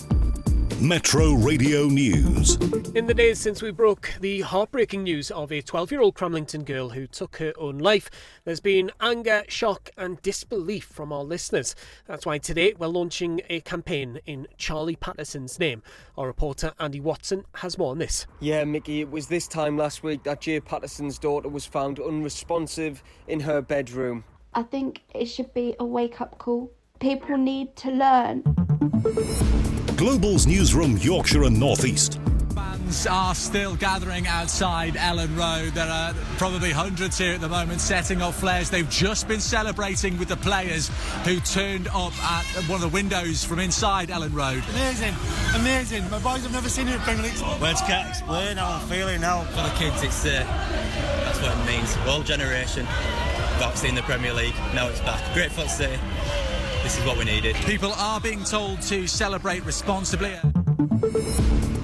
Metro Radio News. In the days since we broke the heartbreaking news of a 12-year-old Cramlington girl who took her own life, there's been anger, shock and disbelief from our listeners. That's why today we're launching a campaign in Charlie Patterson's name. Our reporter Andy Watson has more on this. Yeah, Mickey, it was this time last week that Jay Patterson's daughter was found unresponsive in her bedroom. I think it should be a wake-up call. People need to learn. Global's newsroom, Yorkshire and North East. fans are still gathering outside Ellen Road. There are probably hundreds here at the moment setting off flares. They've just been celebrating with the players who turned up at one of the windows from inside Ellen Road. Amazing, amazing. My boys have never seen it in Premier League. Words can't explain how I'm feeling now. For the kids, it's that's what it means. Whole generation without seeing the Premier League. Now it's back. Great foot city. This is what we needed. People are being told to celebrate responsibly.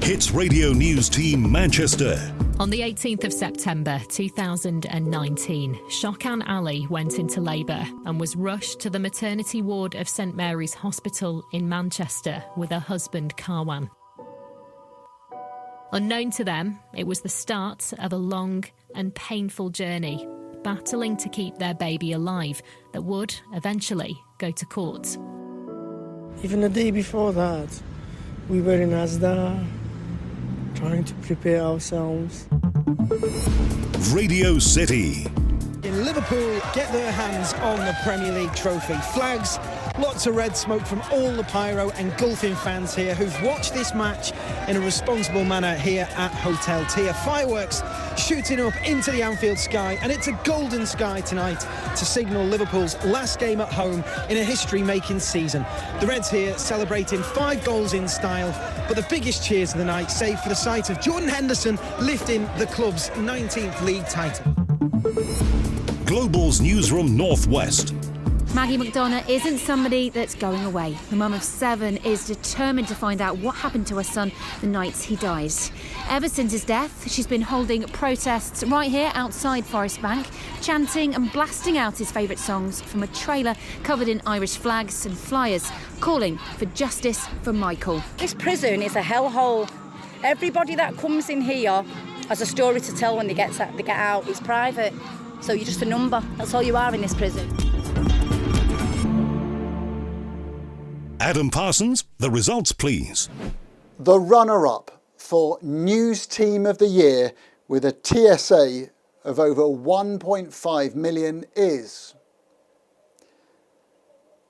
Hits Radio News Team Manchester. On the 18th of September 2019, Shokan Ali went into labour and was rushed to the maternity ward of St Mary's Hospital in Manchester with her husband Karwan. Unknown to them, it was the start of a long and painful journey, battling to keep their baby alive that would eventually go to court. Even the day before that, we were in Asda, trying to prepare ourselves. Radio City. In Liverpool, get their hands on the Premier League trophy. Flags, lots of red smoke from all the pyro engulfing fans here who've watched this match in a responsible manner here at Hotel Tia. Fireworks shooting up into the Anfield sky, and it's a golden sky tonight to signal Liverpool's last game at home in a history-making season. The Reds here celebrating 5 goals in style, but the biggest cheers of the night, save for the sight of Jordan Henderson lifting the club's 19th league title. Global's Newsroom Northwest. Maggie McDonough isn't somebody that's going away. The mum of 7 is determined to find out what happened to her son the night he died. Ever since his death, she's been holding protests right here outside Forest Bank, chanting and blasting out his favourite songs from a trailer covered in Irish flags and flyers, calling for justice for Michael. This prison is a hellhole. Everybody that comes in here has a story to tell when they get out. It's private, so you're just a number. That's all you are in this prison. Adam Parsons, the results please. The runner-up for News Team of the Year with a TSA of over 1.5 million is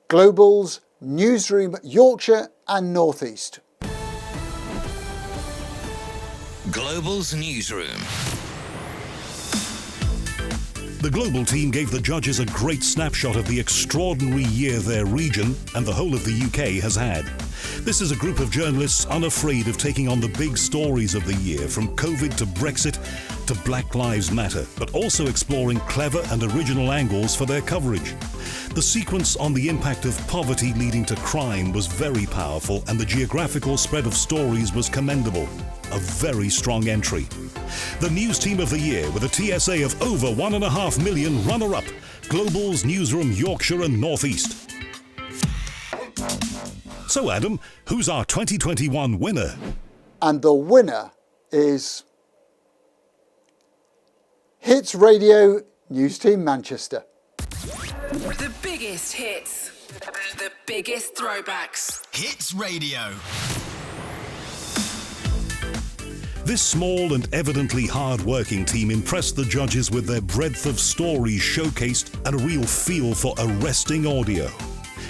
Global's Newsroom Yorkshire and North East. Global's Newsroom. The Global team gave the judges a great snapshot of the extraordinary year their region and the whole of the UK has had. This is a group of journalists unafraid of taking on the big stories of the year, from COVID to Brexit to Black Lives Matter, but also exploring clever and original angles for their coverage. The sequence on the impact of poverty leading to crime was very powerful, and the geographical spread of stories was commendable. A very strong entry. The News Team of the Year with a TSA of over 1.5 million runner-up, Global's Newsroom Yorkshire and North East. So Adam, who's our 2021 winner? And the winner is Hits Radio News Team Manchester. The biggest hits, the biggest throwbacks. Hits Radio. This small and evidently hard-working team impressed the judges with their breadth of stories showcased and a real feel for arresting audio.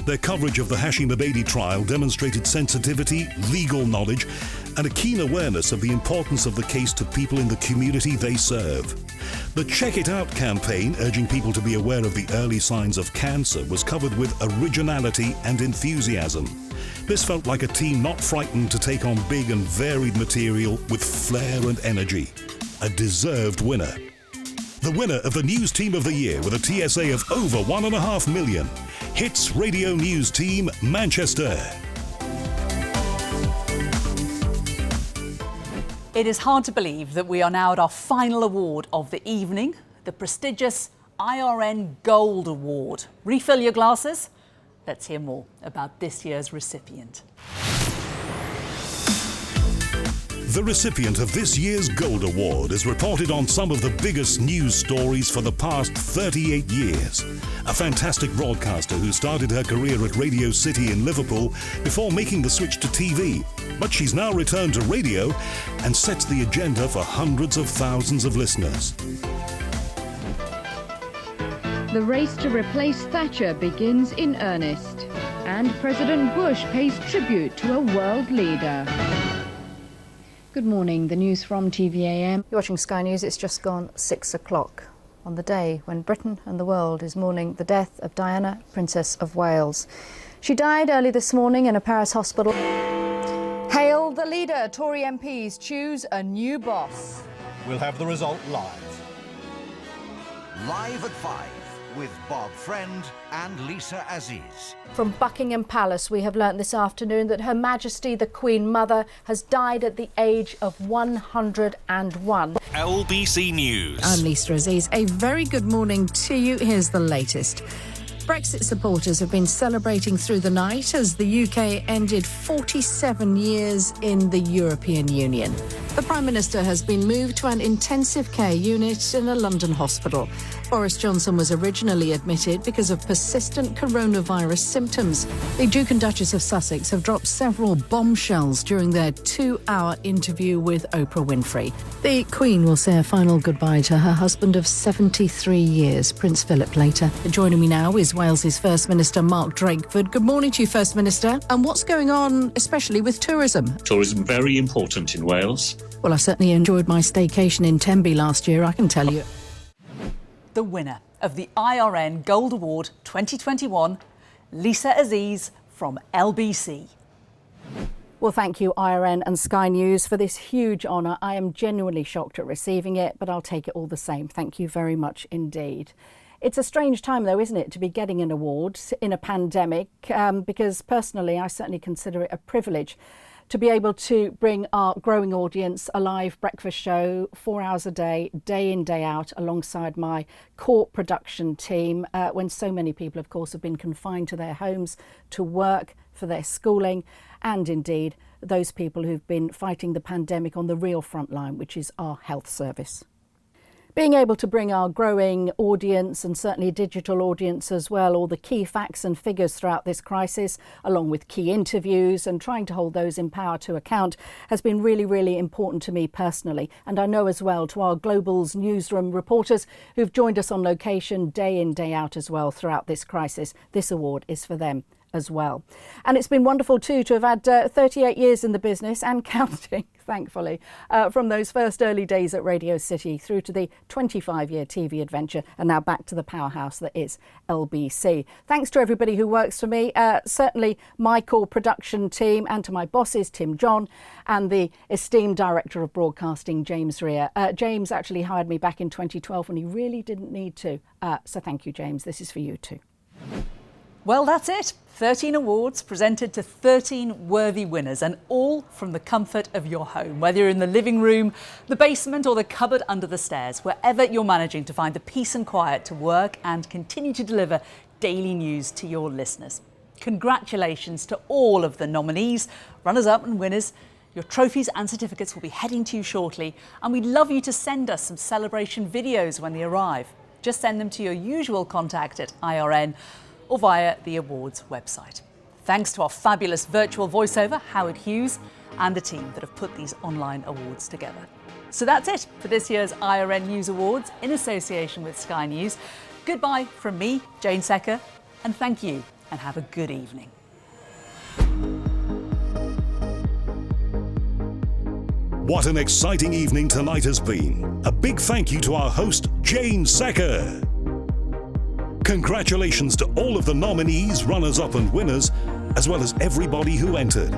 Their coverage of the Hashim Abedi trial demonstrated sensitivity, legal knowledge, and a keen awareness of the importance of the case to people in the community they serve. The Check It Out campaign, urging people to be aware of the early signs of cancer, was covered with originality and enthusiasm. This felt like a team not frightened to take on big and varied material with flair and energy. A deserved winner. The winner of the News Team of the Year with a TSA of over 1.5 million, Hits Radio News Team Manchester. It is hard to believe that we are now at our final award of the evening, the prestigious IRN Gold Award. Refill your glasses. Let's hear more about this year's recipient. The recipient of this year's Gold Award has reported on some of the biggest news stories for the past 38 years. A fantastic broadcaster who started her career at Radio City in Liverpool before making the switch to TV. But she's now returned to radio and sets the agenda for hundreds of thousands of listeners. The race to replace Thatcher begins in earnest, and President Bush pays tribute to a world leader. Good morning, the news from TVAM. You're watching Sky News. It's just gone 6 o'clock on the day when Britain and the world is mourning the death of Diana, Princess of Wales. She died early this morning in a Paris hospital. Hail the leader. Tory MPs choose a new boss. We'll have the result live. Live at 5 with Bob Friend and Lisa Aziz. From Buckingham Palace, we have learnt this afternoon that Her Majesty the Queen Mother has died at the age of 101. LBC News. I'm Lisa Aziz. A very good morning to you. Here's the latest. Brexit supporters have been celebrating through the night as the UK ended 47 years in the European Union. The Prime Minister has been moved to an intensive care unit in a London hospital. Boris Johnson was originally admitted because of persistent coronavirus symptoms. The Duke and Duchess of Sussex have dropped several bombshells during their 2-hour interview with Oprah Winfrey. The Queen will say a final goodbye to her husband of 73 years, Prince Philip, later. Joining me now is Wales's First Minister, Mark Drakeford. Good morning to you, First Minister. And what's going on, especially with tourism? Tourism, very important in Wales. Well, I certainly enjoyed my staycation in Tenby last year, I can tell you. The winner of the IRN Gold Award 2021, Lisa Aziz from LBC. Well, thank you, IRN and Sky News, for this huge honour. I am genuinely shocked at receiving it, but I'll take it all the same. Thank you very much indeed. It's a strange time, though, isn't it, to be getting an award in a pandemic, because personally, I certainly consider it a privilege to be able to bring our growing audience a live breakfast show 4 hours a day in, day out, alongside my core production team, when so many people, of course, have been confined to their homes to work, for their schooling, and indeed those people who've been fighting the pandemic on the real front line, which is our health service. Being able to bring our growing audience, and certainly digital audience as well, all the key facts and figures throughout this crisis, along with key interviews and trying to hold those in power to account, has been really, really important to me personally. And I know as well to our Global's newsroom reporters who've joined us on location day in, day out as well throughout this crisis. This award is for them as well. And it's been wonderful too to have had 38 years in the business and counting, thankfully, from those first early days at Radio City through to the 25-year TV adventure and now back to the powerhouse that is LBC. Thanks to everybody who works for me, certainly my core production team, and to my bosses, Tim John, and the esteemed Director of Broadcasting, James Rea. James actually hired me back in 2012 when he really didn't need to. So thank you, James. This is for you too. Well, that's it. 13 awards presented to 13 worthy winners, and all from the comfort of your home. Whether you're in the living room, the basement, or the cupboard under the stairs, wherever you're managing to find the peace and quiet to work and continue to deliver daily news to your listeners. Congratulations to all of the nominees, runners-up and winners. Your trophies and certificates will be heading to you shortly, and we'd love you to send us some celebration videos when they arrive. Just send them to your usual contact at IRN or via the awards website. Thanks to our fabulous virtual voiceover, Howard Hughes, and the team that have put these online awards together. So that's it for this year's IRN News Awards in association with Sky News. Goodbye from me, Jayne Secker, and thank you, and have a good evening. What an exciting evening tonight has been. A big thank you to our host, Jayne Secker. Congratulations to all of the nominees, runners-up and winners, as well as everybody who entered.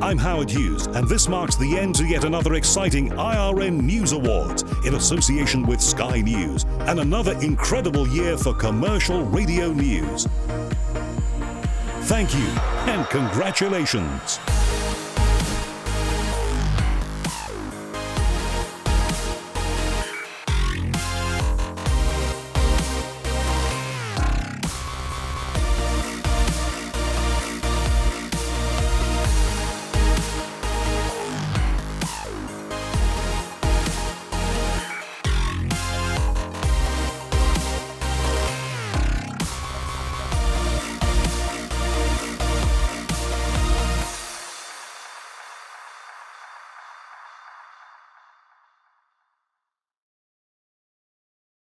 I'm Howard Hughes, and this marks the end to yet another exciting IRN News Awards in association with Sky News, and another incredible year for commercial radio news. Thank you, and congratulations.